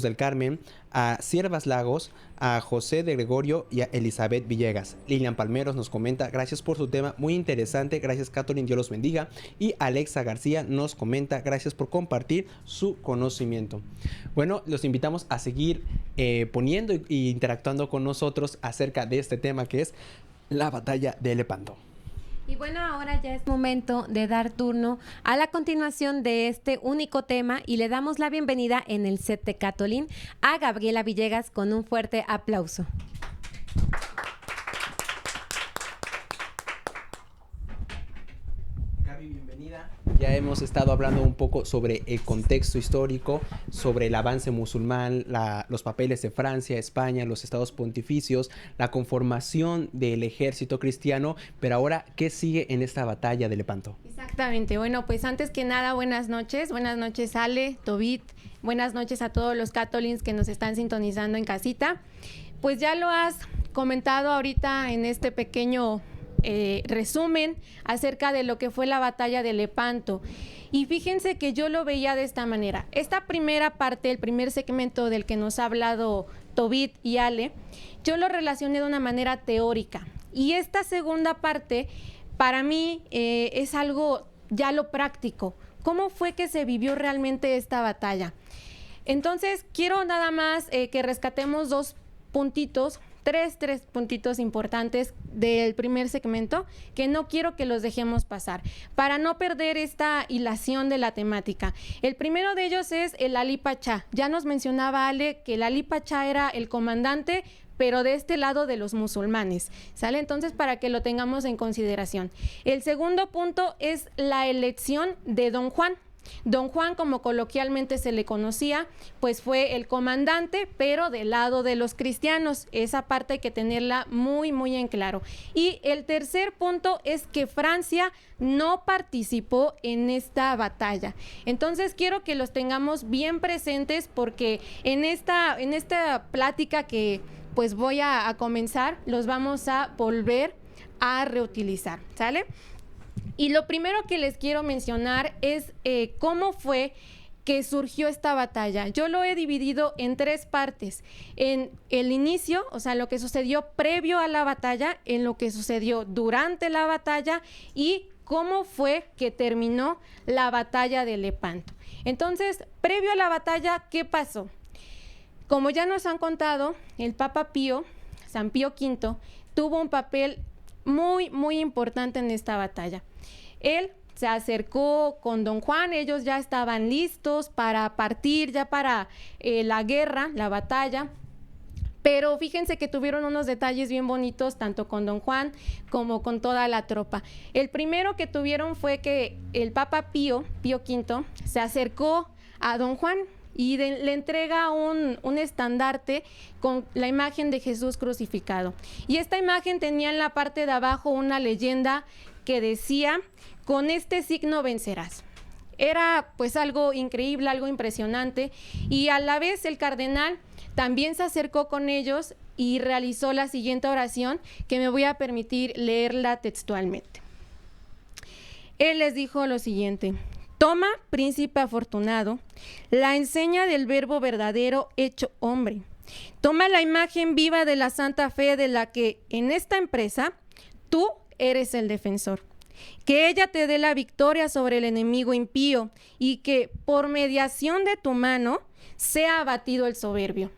del Carmen, a Siervas Lagos, a José de Gregorio y a Elizabeth Villegas. Lilian Palmeros nos comenta, gracias por su tema, muy interesante, gracias Catherine, Dios los bendiga. Y Alexa García nos comenta, gracias por compartir su conocimiento. Bueno, los invitamos a seguir poniendo e interactuando con nosotros acerca de este tema que es la batalla de Lepanto. Y bueno, ahora ya es momento de dar turno a la continuación de este único tema y le damos la bienvenida en el set de Catolín a Gabriela Villegas con un fuerte aplauso. Gaby, bienvenida. Ya hemos estado hablando un poco sobre el contexto histórico, sobre el avance musulmán, los papeles de Francia, España, los estados pontificios, la conformación del ejército cristiano, pero ahora, ¿qué sigue en esta batalla de Lepanto? Exactamente, bueno, pues antes que nada, buenas noches Ale, Tobit, buenas noches a todos los catolins que nos están sintonizando en casita. Pues ya lo has comentado ahorita en este pequeño resumen acerca de lo que fue la batalla de Lepanto. Y fíjense que yo lo veía de esta manera. Esta primera parte, el primer segmento del que nos ha hablado Tobit y Ale, yo lo relacioné de una manera teórica. Y esta segunda parte, para mí, es algo ya lo práctico. ¿Cómo fue que se vivió realmente esta batalla? Entonces, quiero nada más que rescatemos tres puntitos importantes del primer segmento que no quiero que los dejemos pasar para no perder esta hilación de la temática. El primero de ellos es el Ali Pachá. Ya nos mencionaba Ale que el Ali Pachá era el comandante, pero de este lado de los musulmanes, ¿sale? Entonces, para que lo tengamos en consideración. El segundo punto es la elección de Don Juan. Don Juan, como coloquialmente se le conocía, pues fue el comandante, pero del lado de los cristianos. Esa parte hay que tenerla muy, muy en claro. Y el tercer punto es que Francia no participó en esta batalla. Entonces, quiero que los tengamos bien presentes porque en esta plática que pues voy a comenzar, los vamos a volver a reutilizar, ¿sale? Y lo primero que les quiero mencionar es cómo fue que surgió esta batalla. Yo lo he dividido en tres partes. En el inicio, o sea, lo que sucedió previo a la batalla, en lo que sucedió durante la batalla y cómo fue que terminó la batalla de Lepanto. Entonces, previo a la batalla, ¿qué pasó? Como ya nos han contado, el Papa Pío, San Pío V, tuvo un papel muy, muy importante en esta batalla. Él se acercó con Don Juan, ellos ya estaban listos para partir, ya para la guerra, la batalla, pero fíjense que tuvieron unos detalles bien bonitos, tanto con Don Juan como con toda la tropa. El primero que tuvieron fue que el Papa Pío V, se acercó a Don Juan y le entrega un estandarte con la imagen de Jesús crucificado. Y esta imagen tenía en la parte de abajo una leyenda que decía: con este signo vencerás. Era pues algo increíble, algo impresionante, y a la vez el cardenal también se acercó con ellos y realizó la siguiente oración que me voy a permitir leerla textualmente. Él les dijo lo siguiente: toma, príncipe afortunado, la enseña del verbo verdadero hecho hombre. Toma la imagen viva de la santa fe de la que en esta empresa tú eres el defensor. Que ella te dé la victoria sobre el enemigo impío y que por mediación de tu mano sea abatido el soberbio.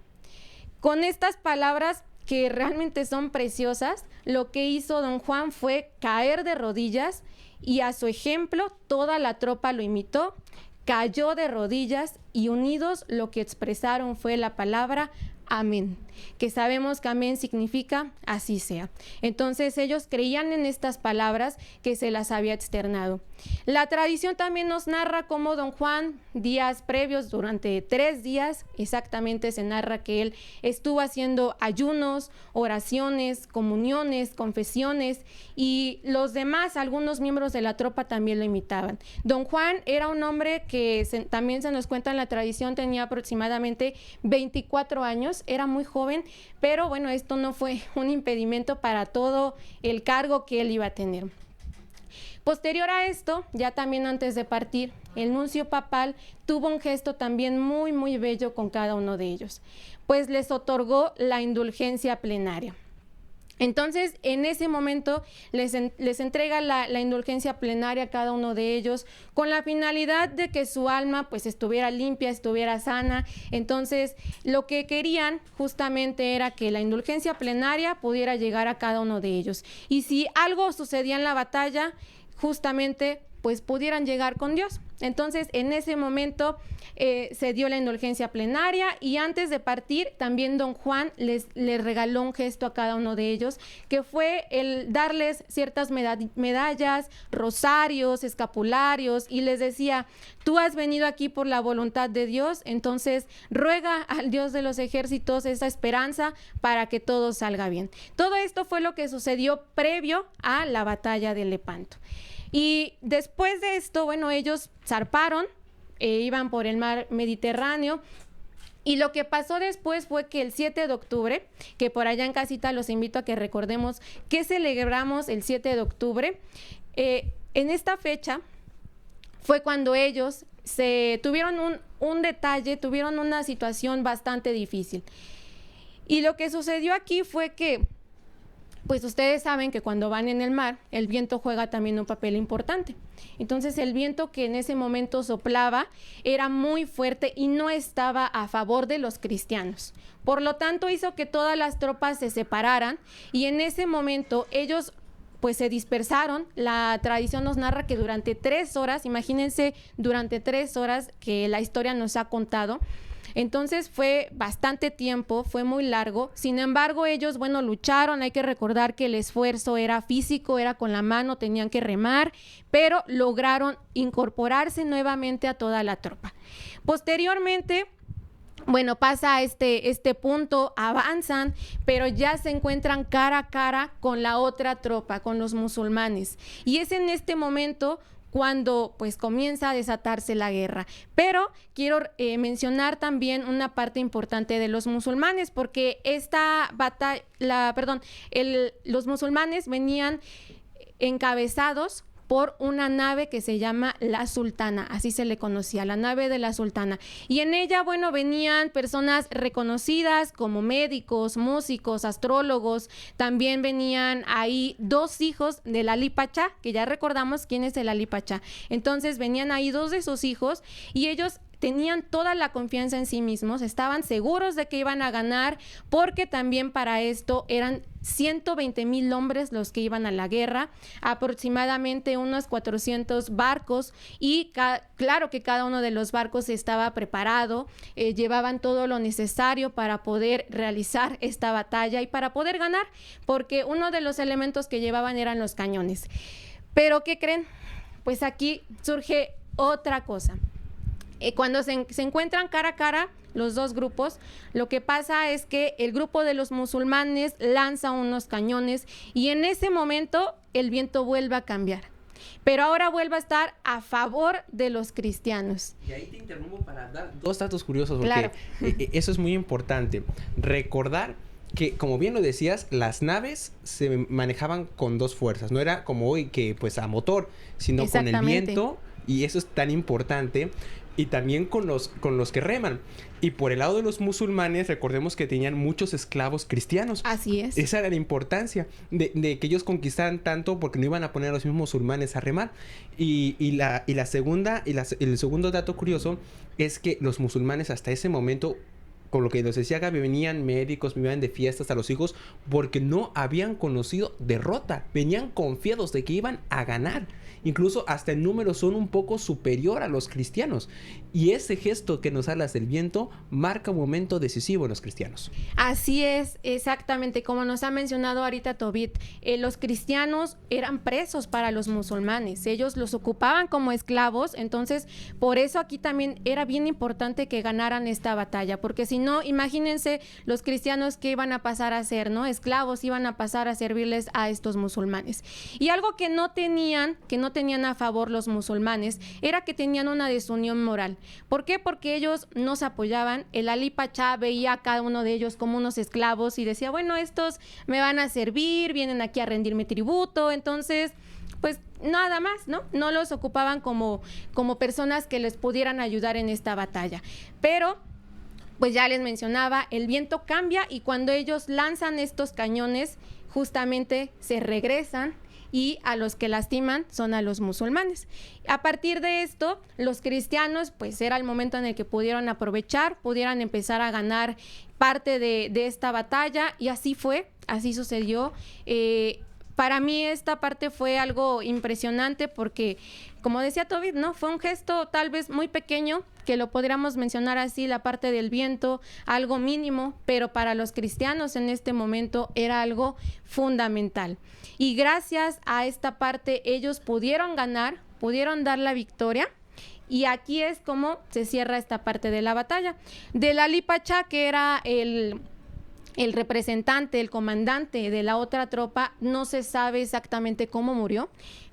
Con estas palabras que realmente son preciosas, lo que hizo Don Juan fue caer de rodillas y a su ejemplo toda la tropa lo imitó, cayó de rodillas y unidos lo que expresaron fue la palabra amén. que sabemos que amén significa así sea. Entonces ellos creían en estas palabras que se las había externado. La tradición también nos narra cómo don Juan, días previos, durante 3 días, exactamente se narra que él estuvo haciendo ayunos, oraciones, comuniones, confesiones, y los demás, algunos miembros de la tropa también lo imitaban. Don Juan era un hombre que también se nos cuenta en la tradición, tenía aproximadamente 24 años, era muy joven, pero bueno, esto no fue un impedimento para todo el cargo que él iba a tener. Posterior a esto, ya también antes de partir, el nuncio papal tuvo un gesto también muy, muy bello con cada uno de ellos, pues les otorgó la indulgencia plenaria. Entonces, en ese momento les entrega la indulgencia plenaria a cada uno de ellos con la finalidad de que su alma pues estuviera limpia, estuviera sana. Entonces, lo que querían justamente era que la indulgencia plenaria pudiera llegar a cada uno de ellos. Y si algo sucedía en la batalla, justamente pues pudieran llegar con Dios. Entonces, en ese momento se dio la indulgencia plenaria, y antes de partir, también don Juan les regaló un gesto a cada uno de ellos, que fue el darles ciertas medallas, rosarios, escapularios, y les decía: tú has venido aquí por la voluntad de Dios, entonces ruega al Dios de los ejércitos esa esperanza para que todo salga bien. Todo esto fue lo que sucedió previo a la batalla de Lepanto. Y después de esto, bueno, ellos zarparon, iban por el mar Mediterráneo, y lo que pasó después fue que el 7 de octubre, que por allá en casita los invito a que recordemos que celebramos el 7 de octubre, en esta fecha fue cuando ellos tuvieron un detalle, tuvieron una situación bastante difícil. Y lo que sucedió aquí fue que, pues ustedes saben que cuando van en el mar, el viento juega también un papel importante. Entonces, el viento que en ese momento soplaba era muy fuerte y no estaba a favor de los cristianos. Por lo tanto, hizo que todas las tropas se separaran, y en ese momento ellos pues se dispersaron. La tradición nos narra que durante 3 horas, imagínense, durante 3 horas que la historia nos ha contado. Entonces fue bastante tiempo, fue muy largo. Sin embargo, ellos, bueno, lucharon. Hay que recordar que el esfuerzo era físico, era con la mano, tenían que remar, pero lograron incorporarse nuevamente a toda la tropa. Posteriormente, bueno, pasa este punto, avanzan, pero ya se encuentran cara a cara con la otra tropa, con los musulmanes. Y es en este momento cuando pues comienza a desatarse la guerra. Pero quiero mencionar también una parte importante de los musulmanes, porque esta batalla, los musulmanes venían encabezados por una nave que se llama la Sultana, así se le conocía, la nave de la Sultana. Y en ella, bueno, venían personas reconocidas como médicos, músicos, astrólogos. También venían ahí 2 hijos del Ali Pachá, que ya recordamos quién es el Ali Pachá. Entonces venían ahí 2 de sus hijos, y ellos tenían toda la confianza en sí mismos, estaban seguros de que iban a ganar, porque también para esto eran 120,000 hombres los que iban a la guerra, aproximadamente unos 400 barcos, y claro que cada uno de los barcos estaba preparado, llevaban todo lo necesario para poder realizar esta batalla y para poder ganar, porque uno de los elementos que llevaban eran los cañones. Pero ¿qué creen? Pues aquí surge otra cosa. Cuando se encuentran cara a cara los 2 grupos, lo que pasa es que el grupo de los musulmanes lanza unos cañones, y en ese momento el viento vuelve a cambiar, pero ahora vuelve a estar a favor de los cristianos. Y ahí te interrumpo para dar 2 datos curiosos, porque claro. Eso es muy importante. Recordar que, como bien lo decías, las naves se manejaban con 2 fuerzas. No era como hoy que pues a motor, sino con el viento, y eso es tan importante. Y también con los que reman. Y por el lado de los musulmanes, recordemos que tenían muchos esclavos cristianos. Así es. Esa era la importancia de que ellos conquistaran tanto, porque no iban a poner a los mismos musulmanes a remar. Y el segundo dato curioso es que los musulmanes hasta ese momento con lo que nos decía Gaby, venían médicos, venían de fiestas a los hijos porque no habían conocido derrota, venían confiados de que iban a ganar. Incluso hasta en número son un poco superior a los cristianos. Y ese gesto que nos hablas del viento marca un momento decisivo en los cristianos. Así es, exactamente, como nos ha mencionado ahorita Tobit, los cristianos eran presos para los musulmanes, ellos los ocupaban como esclavos, entonces por eso aquí también era bien importante que ganaran esta batalla, porque si no, imagínense los cristianos que iban a pasar a ser, ¿no? Esclavos, iban a pasar a servirles a estos musulmanes. Y algo que no tenían a favor los musulmanes, era que tenían una desunión moral. ¿Por qué? Porque ellos no se apoyaban. El Ali Pachá veía a cada uno de ellos como unos esclavos y decía, bueno, estos me van a servir, vienen aquí a rendirme tributo, entonces, pues nada más, ¿no? No los ocupaban como personas que les pudieran ayudar en esta batalla. Pero pues ya les mencionaba, el viento cambia y cuando ellos lanzan estos cañones, justamente se regresan y a los que lastiman son a los musulmanes. A partir de esto, los cristianos, pues era el momento en el que pudieron aprovechar, pudieran empezar a ganar parte de esta batalla, y así fue, así sucedió. Para mí esta parte fue algo impresionante porque, como decía Tobit, ¿no? Fue un gesto tal vez muy pequeño, que lo podríamos mencionar así, la parte del viento, algo mínimo, pero para los cristianos en este momento era algo fundamental. Y gracias a esta parte ellos pudieron ganar, pudieron dar la victoria. Y aquí es como se cierra esta parte de la batalla. Del Ali Pachá, que era el representante, el comandante de la otra tropa, no se sabe exactamente cómo murió,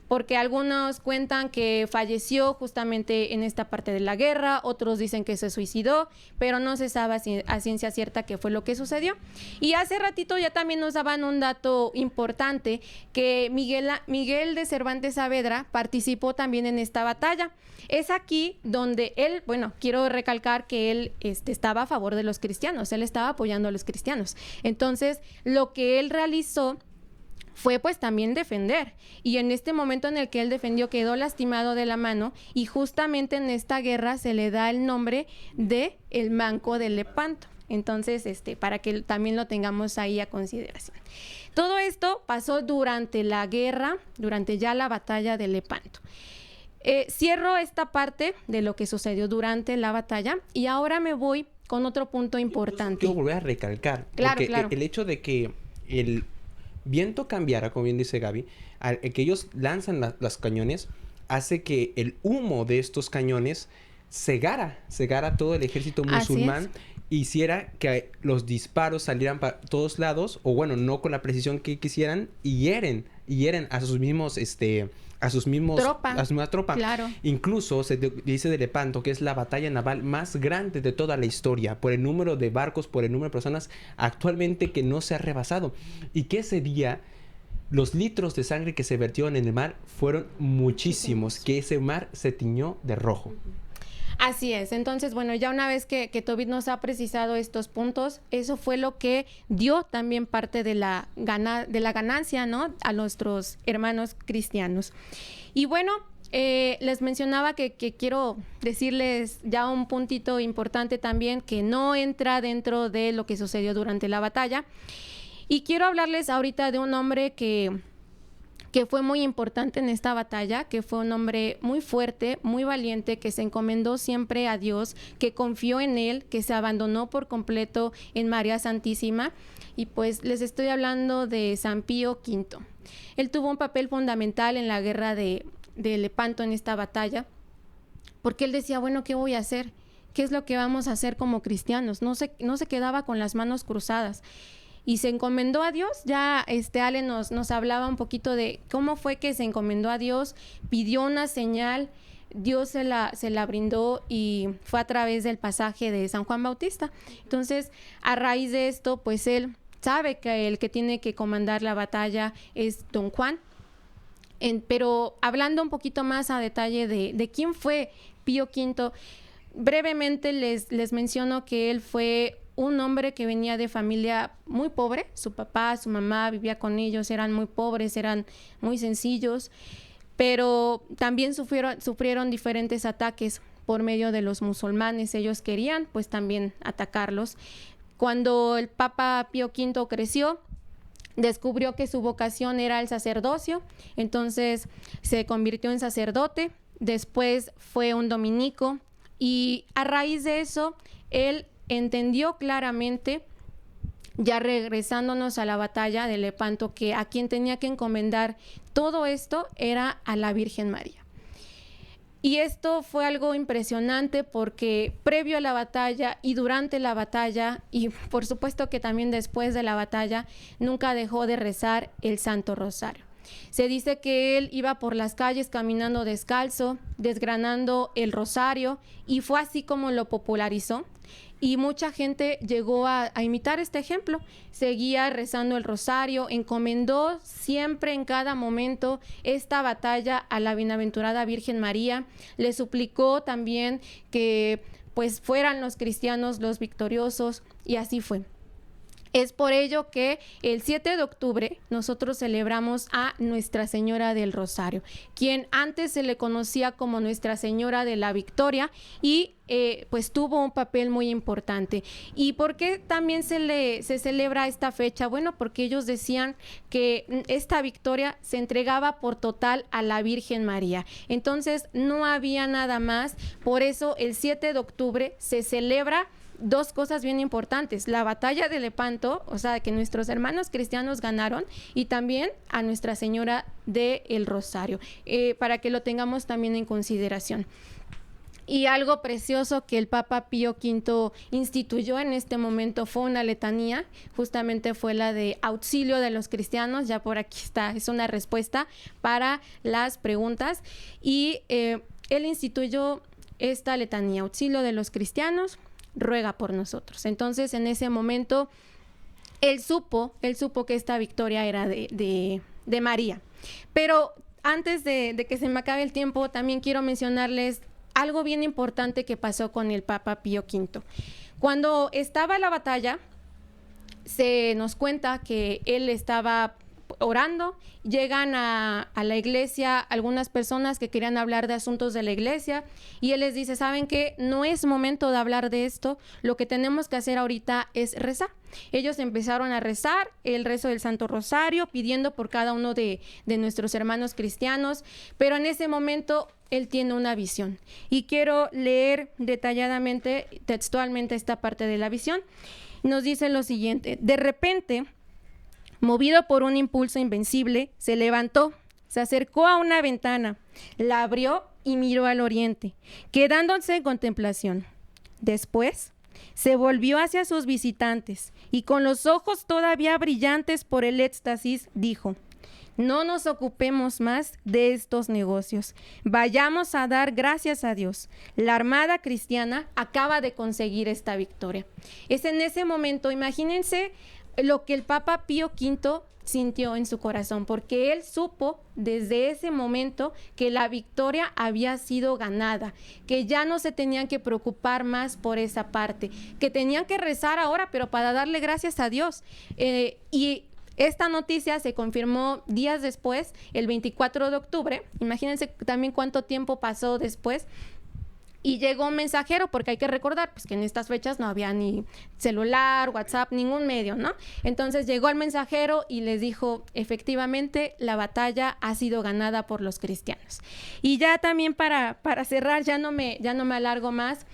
porque algunos cuentan que falleció justamente en esta parte de la guerra, otros dicen que se suicidó, pero no se sabe a ciencia cierta qué fue lo que sucedió. Y hace ratito ya también nos daban un dato importante, que Miguel de Cervantes Saavedra participó también en esta batalla. Es aquí donde él, bueno, quiero recalcar que él estaba a favor de los cristianos, él estaba apoyando a los cristianos. Entonces, lo que él realizó fue pues también defender, y en este momento en el que él defendió quedó lastimado de la mano, y justamente en esta guerra se le da el nombre de el Manco de Lepanto. Entonces, para que también lo tengamos ahí a consideración. Todo esto pasó durante la guerra, durante ya la batalla de Lepanto. Cierro esta parte de lo que sucedió durante la batalla y ahora me voy con otro punto importante. Quiero volver a recalcar, claro, porque claro. El hecho de que el viento cambiara, como bien dice Gaby, que ellos lanzan los cañones, hace que el humo de estos cañones cegara todo el ejército musulmán, hiciera que los disparos salieran para todos lados, o bueno, no con la precisión que quisieran, y hieren a sus mismos a su misma tropa. Claro. Incluso se dice de Lepanto que es la batalla naval más grande de toda la historia, por el número de barcos, por el número de personas actualmente que no se ha rebasado, y que ese día los litros de sangre que se vertieron en el mar fueron muchísimos, que ese mar se tiñó de rojo. Así es. Entonces, bueno, ya una vez que Tobit nos ha precisado estos puntos, eso fue lo que dio también parte de la ganancia, ¿no?, a nuestros hermanos cristianos. Y bueno, les mencionaba que quiero decirles ya un puntito importante también que no entra dentro de lo que sucedió durante la batalla. Y quiero hablarles ahorita de un hombre que fue muy importante en esta batalla, que fue un hombre muy fuerte, muy valiente, que se encomendó siempre a Dios, que confió en Él, que se abandonó por completo en María Santísima. Y pues les estoy hablando de San Pío V. Él tuvo un papel fundamental en la guerra de Lepanto, en esta batalla, porque él decía, bueno, ¿qué voy a hacer? ¿Qué es lo que vamos a hacer como cristianos? No se quedaba con las manos cruzadas. Y se encomendó a Dios. Ya Ale nos hablaba un poquito de cómo fue que se encomendó a Dios, pidió una señal, Dios se la brindó, y fue a través del pasaje de San Juan Bautista. Entonces, a raíz de esto, pues él sabe que el que tiene que comandar la batalla es Don Juan. Pero hablando un poquito más a detalle de quién fue Pío V, brevemente les menciono que él fue un hombre que venía de familia muy pobre. Su papá, su mamá vivía con ellos, eran muy pobres, eran muy sencillos, pero también sufrieron diferentes ataques por medio de los musulmanes. Ellos querían pues también atacarlos. Cuando el Papa Pío V creció, descubrió que su vocación era el sacerdocio, entonces se convirtió en sacerdote, después fue un dominico y a raíz de eso él entendió claramente, ya regresándonos a la batalla de Lepanto, que a quien tenía que encomendar todo esto era a la Virgen María. Y esto fue algo impresionante porque previo a la batalla y durante la batalla, y por supuesto que también después de la batalla, nunca dejó de rezar el Santo Rosario. Se dice que él iba por las calles caminando descalzo, desgranando el rosario, y fue así como lo popularizó. Y mucha gente llegó a imitar este ejemplo, seguía rezando el rosario, encomendó siempre en cada momento esta batalla a la bienaventurada Virgen María, le suplicó también que pues fueran los cristianos los victoriosos, y así fue. Es por ello que el 7 de octubre nosotros celebramos a Nuestra Señora del Rosario, quien antes se le conocía como Nuestra Señora de la Victoria, y pues tuvo un papel muy importante. ¿Y por qué también se celebra esta fecha? Bueno, porque ellos decían que esta victoria se entregaba por total a la Virgen María. Entonces no había nada más, por eso el 7 de octubre se celebra dos cosas bien importantes: la batalla de Lepanto, o sea, que nuestros hermanos cristianos ganaron, y también a Nuestra Señora del Rosario, para que lo tengamos también en consideración. Y algo precioso que el Papa Pío V instituyó en este momento fue una letanía, justamente fue la de auxilio de los cristianos. Ya por aquí está, es una respuesta para las preguntas, y él instituyó esta letanía: auxilio de los cristianos, ruega por nosotros. Entonces, en ese momento, él supo que esta victoria era de María. Pero antes de que se me acabe el tiempo, también quiero mencionarles algo bien importante que pasó con el Papa Pío V. Cuando estaba la batalla, se nos cuenta que él estaba orando, llegan a la iglesia algunas personas que querían hablar de asuntos de la iglesia, y él les dice: ¿saben qué? No es momento de hablar de esto, lo que tenemos que hacer ahorita es rezar. Ellos empezaron a rezar el rezo del Santo Rosario, pidiendo por cada uno de nuestros hermanos cristianos, pero en ese momento él tiene una visión, y quiero leer detalladamente, textualmente, esta parte de la visión. Nos dice lo siguiente: de repente, movido por un impulso invencible, se levantó, se acercó a una ventana, la abrió y miró al oriente, quedándose en contemplación. Después, se volvió hacia sus visitantes y, con los ojos todavía brillantes por el éxtasis, dijo: no nos ocupemos más de estos negocios. Vayamos a dar gracias a Dios. La Armada Cristiana acaba de conseguir esta victoria. Es en ese momento, imagínense lo que el Papa Pío V sintió en su corazón, porque él supo desde ese momento que la victoria había sido ganada, que ya no se tenían que preocupar más por esa parte, que tenían que rezar ahora, pero para darle gracias a Dios. Y esta noticia se confirmó días después, el 24 de octubre. Imagínense también cuánto tiempo pasó después. Y llegó un mensajero, porque hay que recordar pues que en estas fechas no había ni celular, WhatsApp, ningún medio, ¿no? Entonces llegó el mensajero y les dijo: efectivamente, la batalla ha sido ganada por los cristianos. Y ya también para cerrar, ya no me alargo más,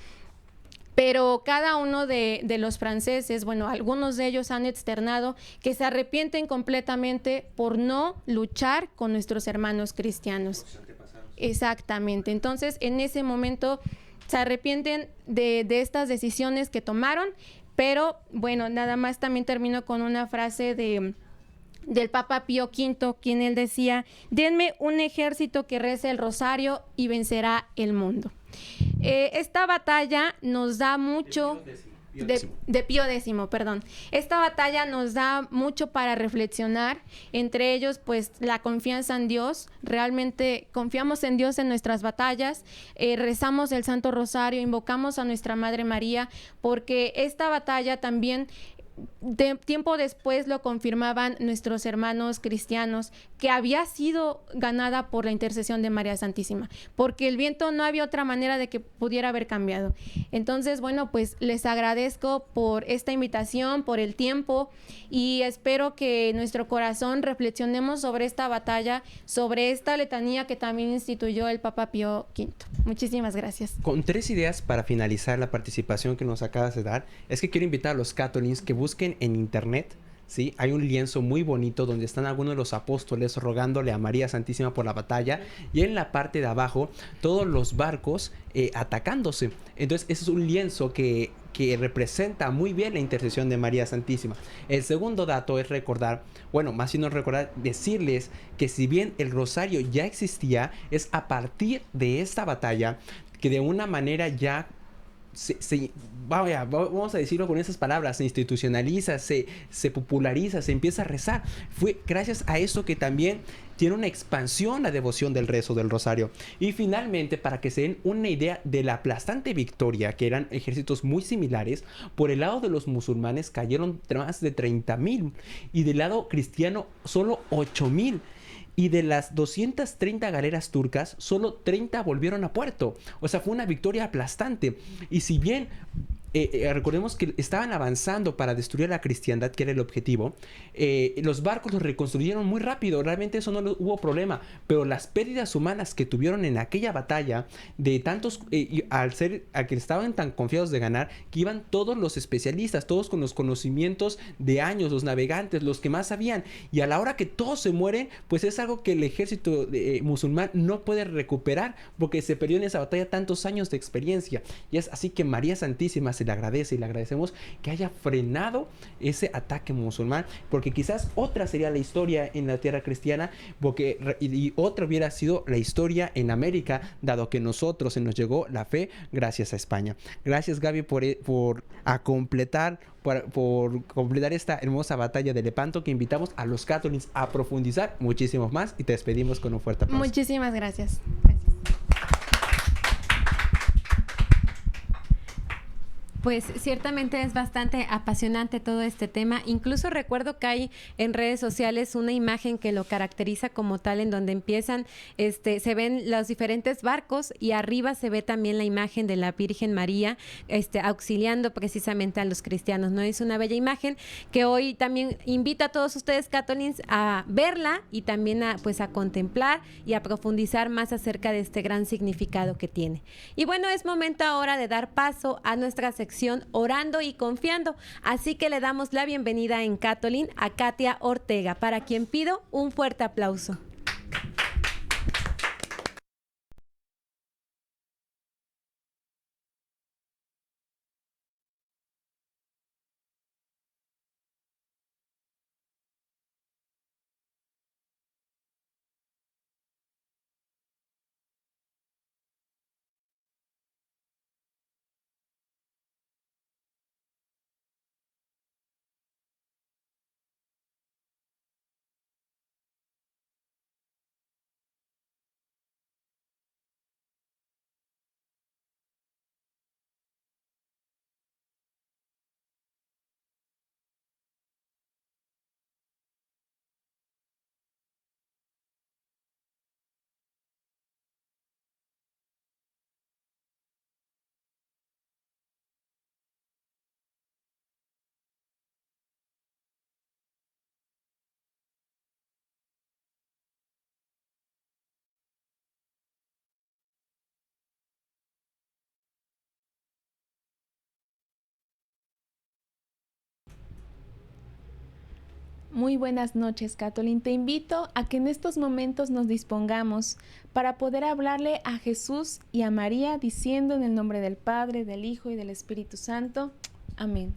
pero cada uno de los franceses, bueno, algunos de ellos han externado que se arrepienten completamente por no luchar con nuestros hermanos cristianos. Exactamente. Entonces, en ese momento se arrepienten de estas decisiones que tomaron, pero bueno, nada más también termino con una frase del Papa Pío V, quien él decía: denme un ejército que rece el rosario y vencerá el mundo. Esta batalla nos da mucho... De Pío X, perdón. Esta batalla nos da mucho para reflexionar, entre ellos pues la confianza en Dios. Realmente confiamos en Dios en nuestras batallas, rezamos el Santo Rosario, invocamos a nuestra Madre María, porque esta batalla también tiempo después lo confirmaban nuestros hermanos cristianos, que había sido ganada por la intercesión de María Santísima, porque el viento no había otra manera de que pudiera haber cambiado. Entonces, bueno, pues les agradezco por esta invitación, por el tiempo, y espero que nuestro corazón reflexionemos sobre esta batalla, sobre esta letanía que también instituyó el Papa Pío V. Muchísimas gracias. Con 3 ideas para finalizar la participación que nos acabas de dar, es que quiero invitar a los Catolins que busquen en internet, ¿sí? Hay un lienzo muy bonito donde están algunos de los apóstoles rogándole a María Santísima por la batalla, y en la parte de abajo todos los barcos atacándose. Entonces ese es un lienzo que representa muy bien la intercesión de María Santísima. El segundo dato es recordar, bueno, más si no recordar, decirles que si bien el rosario ya existía, es a partir de esta batalla que de una manera ya vamos a decirlo con esas palabras, se institucionaliza, se populariza, se empieza a rezar. Fue gracias a esto que también tiene una expansión la devoción del rezo del rosario. Y finalmente, para que se den una idea de la aplastante victoria, que eran ejércitos muy similares, por el lado de los musulmanes cayeron más de 30,000 y del lado cristiano solo 8,000. Y de las 230 galeras turcas, solo 30 volvieron a puerto. O sea, fue una victoria aplastante. Y si bien recordemos que estaban avanzando para destruir la cristiandad, que era el objetivo, los barcos los reconstruyeron muy rápido. Realmente eso no hubo problema. Pero las pérdidas humanas que tuvieron en aquella batalla, de tantos, al que estaban tan confiados de ganar, que iban todos los especialistas, todos con los conocimientos de años, los navegantes, los que más sabían. Y a la hora que todos se mueren, pues es algo que el ejército musulmán no puede recuperar, porque se perdió en esa batalla tantos años de experiencia. Y es así que María Santísima se le agradece y le agradecemos que haya frenado ese ataque musulmán, porque quizás otra sería la historia en la tierra cristiana, y otra hubiera sido la historia en América, dado que nosotros se nos llegó la fe gracias a España. Gracias, Gaby, por completar esta hermosa batalla de Lepanto, que invitamos a los Catolins a profundizar muchísimo más, y te despedimos con un fuerte aplauso. Muchísimas gracias. Pues ciertamente es bastante apasionante todo este tema. Incluso recuerdo que hay en redes sociales una imagen que lo caracteriza como tal, en donde empiezan, se ven los diferentes barcos y arriba se ve también la imagen de la Virgen María, auxiliando precisamente a los cristianos, ¿no? Es una bella imagen que hoy también invito a todos ustedes, Catolins, a verla y también a contemplar y a profundizar más acerca de este gran significado que tiene. Y bueno, es momento ahora de dar paso a nuestra sección Orando y Confiando, así que le damos la bienvenida en Catolin a Katia Ortega, para quien pido un fuerte aplauso. Muy buenas noches, Catolín. Te invito a que en estos momentos nos dispongamos para poder hablarle a Jesús y a María, diciendo en el nombre del Padre, del Hijo y del Espíritu Santo. Amén.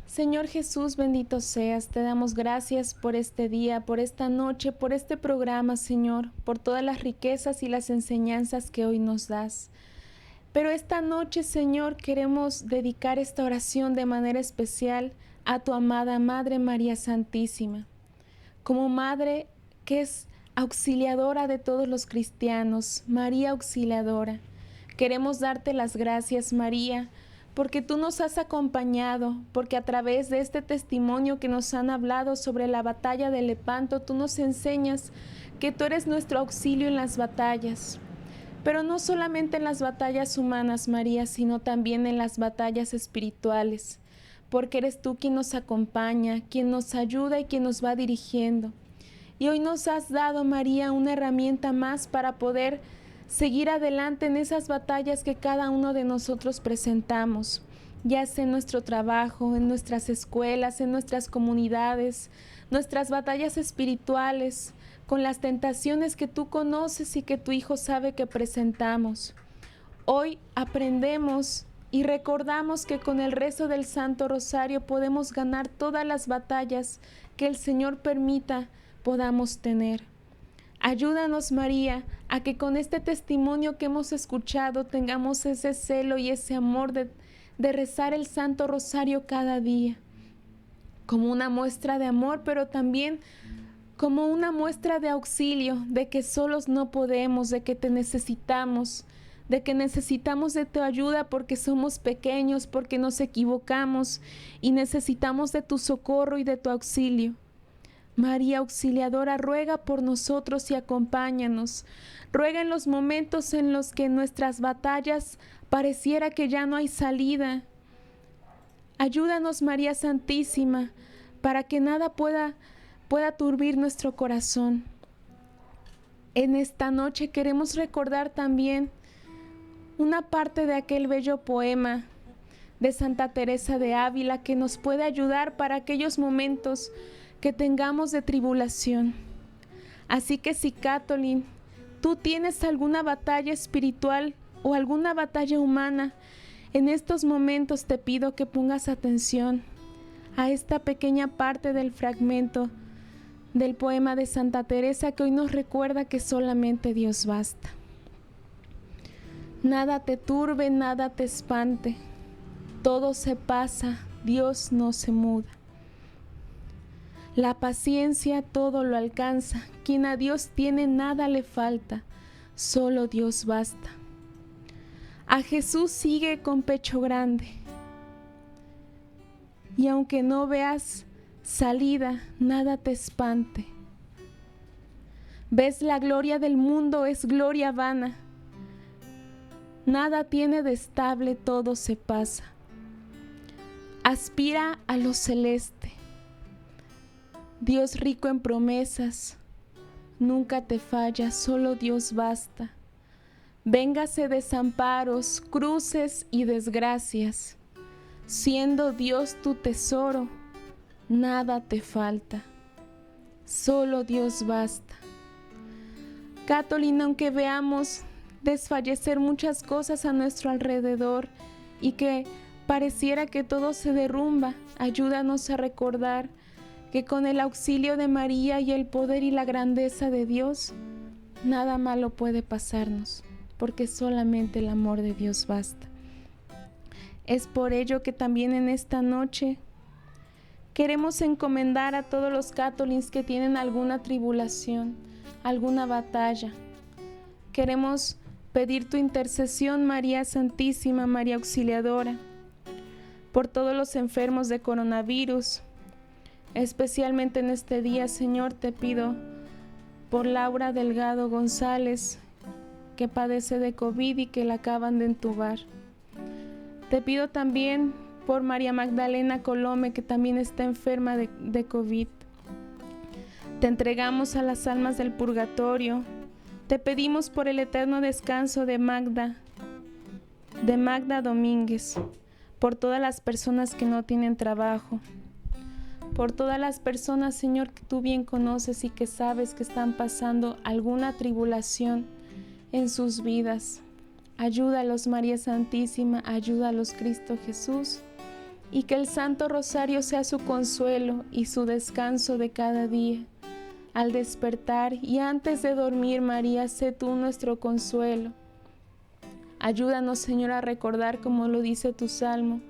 Señor Jesús, bendito seas. Te damos gracias por este día, por esta noche, por este programa, Señor, por todas las riquezas y las enseñanzas que hoy nos das. Pero esta noche, Señor, queremos dedicar esta oración de manera especial a tu amada Madre María Santísima, como Madre que es auxiliadora de todos los cristianos, María Auxiliadora. Queremos darte las gracias, María, porque tú nos has acompañado, porque a través de este testimonio que nos han hablado sobre la batalla de Lepanto, tú nos enseñas que tú eres nuestro auxilio en las batallas. Pero no solamente en las batallas humanas, María, sino también en las batallas espirituales, porque eres tú quien nos acompaña, quien nos ayuda y quien nos va dirigiendo. Y hoy nos has dado, María, una herramienta más para poder seguir adelante en esas batallas que cada uno de nosotros presentamos, ya sea en nuestro trabajo, en nuestras escuelas, en nuestras comunidades, nuestras batallas espirituales, con las tentaciones que tú conoces y que tu Hijo sabe que presentamos. Hoy aprendemos y recordamos que con el rezo del Santo Rosario podemos ganar todas las batallas que el Señor permita podamos tener. Ayúdanos, María, a que con este testimonio que hemos escuchado tengamos ese celo y ese amor de rezar el Santo Rosario cada día, como una muestra de amor, pero también como una muestra de auxilio, de que solos no podemos, de que te necesitamos, de que necesitamos de tu ayuda porque somos pequeños, porque nos equivocamos y necesitamos de tu socorro y de tu auxilio. María Auxiliadora, ruega por nosotros y acompáñanos. Ruega en los momentos en los que en nuestras batallas pareciera que ya no hay salida. Ayúdanos, María Santísima, para que nada pueda turbir nuestro corazón. En esta noche queremos recordar también una parte de aquel bello poema de Santa Teresa de Ávila que nos puede ayudar para aquellos momentos que tengamos de tribulación. Así que si, Catolín, tú tienes alguna batalla espiritual o alguna batalla humana, en estos momentos te pido que pongas atención a esta pequeña parte del fragmento del poema de Santa Teresa que hoy nos recuerda que solamente Dios basta. Nada te turbe, nada te espante, todo se pasa, Dios no se muda. La paciencia todo lo alcanza, quien a Dios tiene nada le falta, solo Dios basta. A Jesús sigue con pecho grande, y aunque no veas salida, nada te espante. Ves la gloria del mundo es gloria vana, nada tiene de estable, todo se pasa. Aspira a lo celeste, Dios rico en promesas, nunca te falla, solo Dios basta. Véngase desamparos, cruces y desgracias, siendo Dios tu tesoro, nada te falta, solo Dios basta. Catolina, aunque veamos desfallecer muchas cosas a nuestro alrededor y que pareciera que todo se derrumba, ayúdanos a recordar que con el auxilio de María y el poder y la grandeza de Dios, nada malo puede pasarnos, porque solamente el amor de Dios basta. Es por ello que también en esta noche queremos encomendar a todos los católicos que tienen alguna tribulación, alguna batalla. Queremos pedir tu intercesión, María Santísima, María Auxiliadora, por todos los enfermos de coronavirus. Especialmente en este día, Señor, te pido por Laura Delgado González, que padece de COVID y que la acaban de entubar. Te pido también por María Magdalena Colome, que también está enferma de COVID. Te entregamos a las almas del purgatorio. Te pedimos por el eterno descanso de Magda Domínguez, por todas las personas que no tienen trabajo, por todas las personas, Señor, que tú bien conoces y que sabes que están pasando alguna tribulación en sus vidas. Ayúdalos, María Santísima, ayúdalos, Cristo Jesús, y que el Santo Rosario sea su consuelo y su descanso de cada día. Al despertar y antes de dormir, María, sé tú nuestro consuelo. Ayúdanos, Señor, a recordar como lo dice tu Salmo: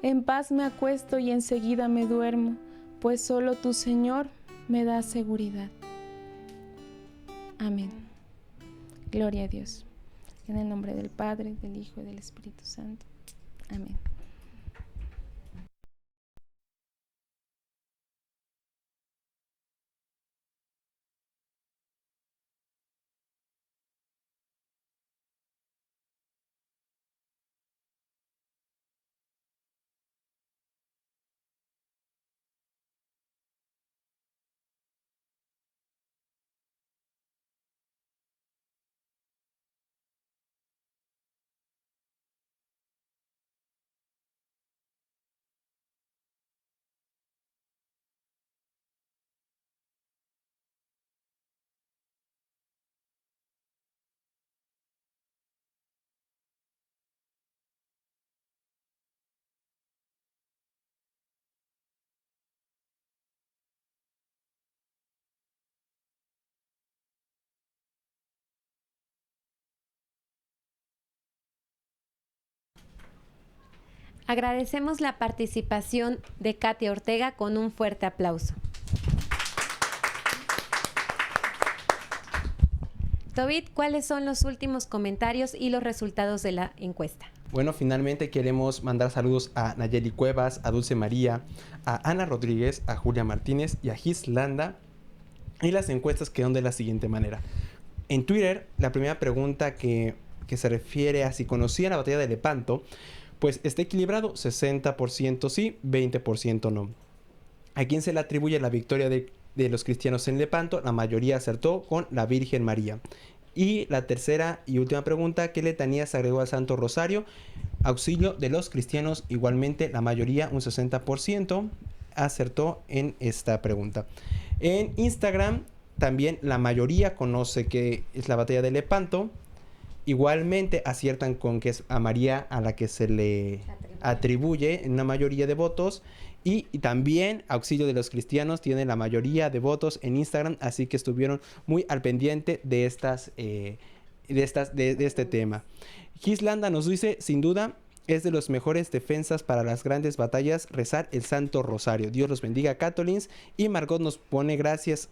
en paz me acuesto y enseguida me duermo, pues solo tu Señor me da seguridad. Amén. Gloria a Dios. En el nombre del Padre, del Hijo y del Espíritu Santo. Amén. Agradecemos la participación de Katia Ortega con un fuerte aplauso. Tobit, ¿cuáles son los últimos comentarios y los resultados de la encuesta? Bueno, finalmente queremos mandar saludos a Nayeli Cuevas, a Dulce María, a Ana Rodríguez, a Julia Martínez y a Gislanda. Y las encuestas quedan de la siguiente manera. En Twitter, la primera pregunta que se refiere a si conocía la batalla de Lepanto, pues está equilibrado, 60% sí, 20% no. ¿A quién se le atribuye la victoria de los cristianos en Lepanto? La mayoría acertó con la Virgen María. Y la tercera y última pregunta, ¿qué letanía se agregó al Santo Rosario? Auxilio de los cristianos, igualmente la mayoría, un 60%, acertó en esta pregunta. En Instagram también la mayoría conoce que es la batalla de Lepanto. Igualmente aciertan con que es a María a la que se le atribuye en una mayoría de votos. Y también Auxilio de los Cristianos tiene la mayoría de votos en Instagram, así que estuvieron muy al pendiente de este tema. Gislanda nos dice, sin duda, es de las mejores defensas para las grandes batallas rezar el Santo Rosario. Dios los bendiga, Catolins. Y Margot nos pone gracias,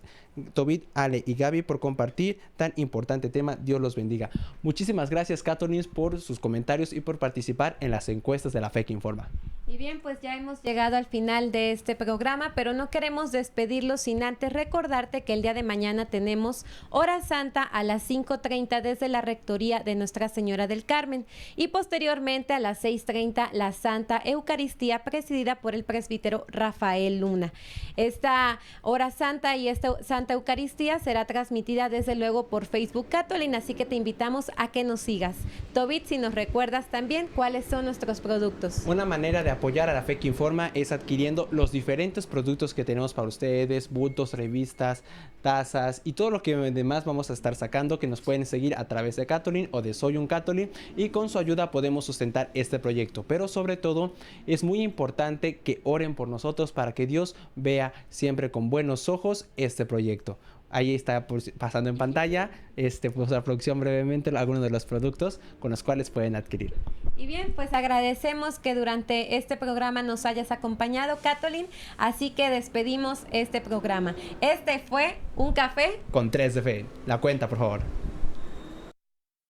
Tobit, Ale y Gaby, por compartir tan importante tema. Dios los bendiga. Muchísimas gracias, Catolins, por sus comentarios y por participar en las encuestas de La Fe que Informa. Y bien, pues ya hemos llegado al final de este programa, pero no queremos despedirlo sin antes recordarte que el día de mañana tenemos Hora Santa a las 5:30 desde la Rectoría de Nuestra Señora del Carmen y posteriormente a las 6:30 la Santa Eucaristía presidida por el presbítero Rafael Luna. Esta Hora Santa y esta Santa Eucaristía será transmitida desde luego por Facebook Catolin, así que te invitamos a que nos sigas. Tobit, si nos recuerdas también cuáles son nuestros productos. Una manera de apoyar a La Fe que Informa es adquiriendo los diferentes productos que tenemos para ustedes, bultos, revistas, tazas y todo lo que demás vamos a estar sacando, que nos pueden seguir a través de Catolin o de Soy un Catolin, y con su ayuda podemos sustentar este proyecto. Pero sobre todo es muy importante que oren por nosotros para que Dios vea siempre con buenos ojos este proyecto. Ahí está pasando en pantalla pues la producción brevemente algunos de los productos con los cuales pueden adquirir. Y bien, pues agradecemos que durante este programa nos hayas acompañado, Catolin, así que despedimos este programa. Este fue Un Café con 3 de Fe. La cuenta, por favor.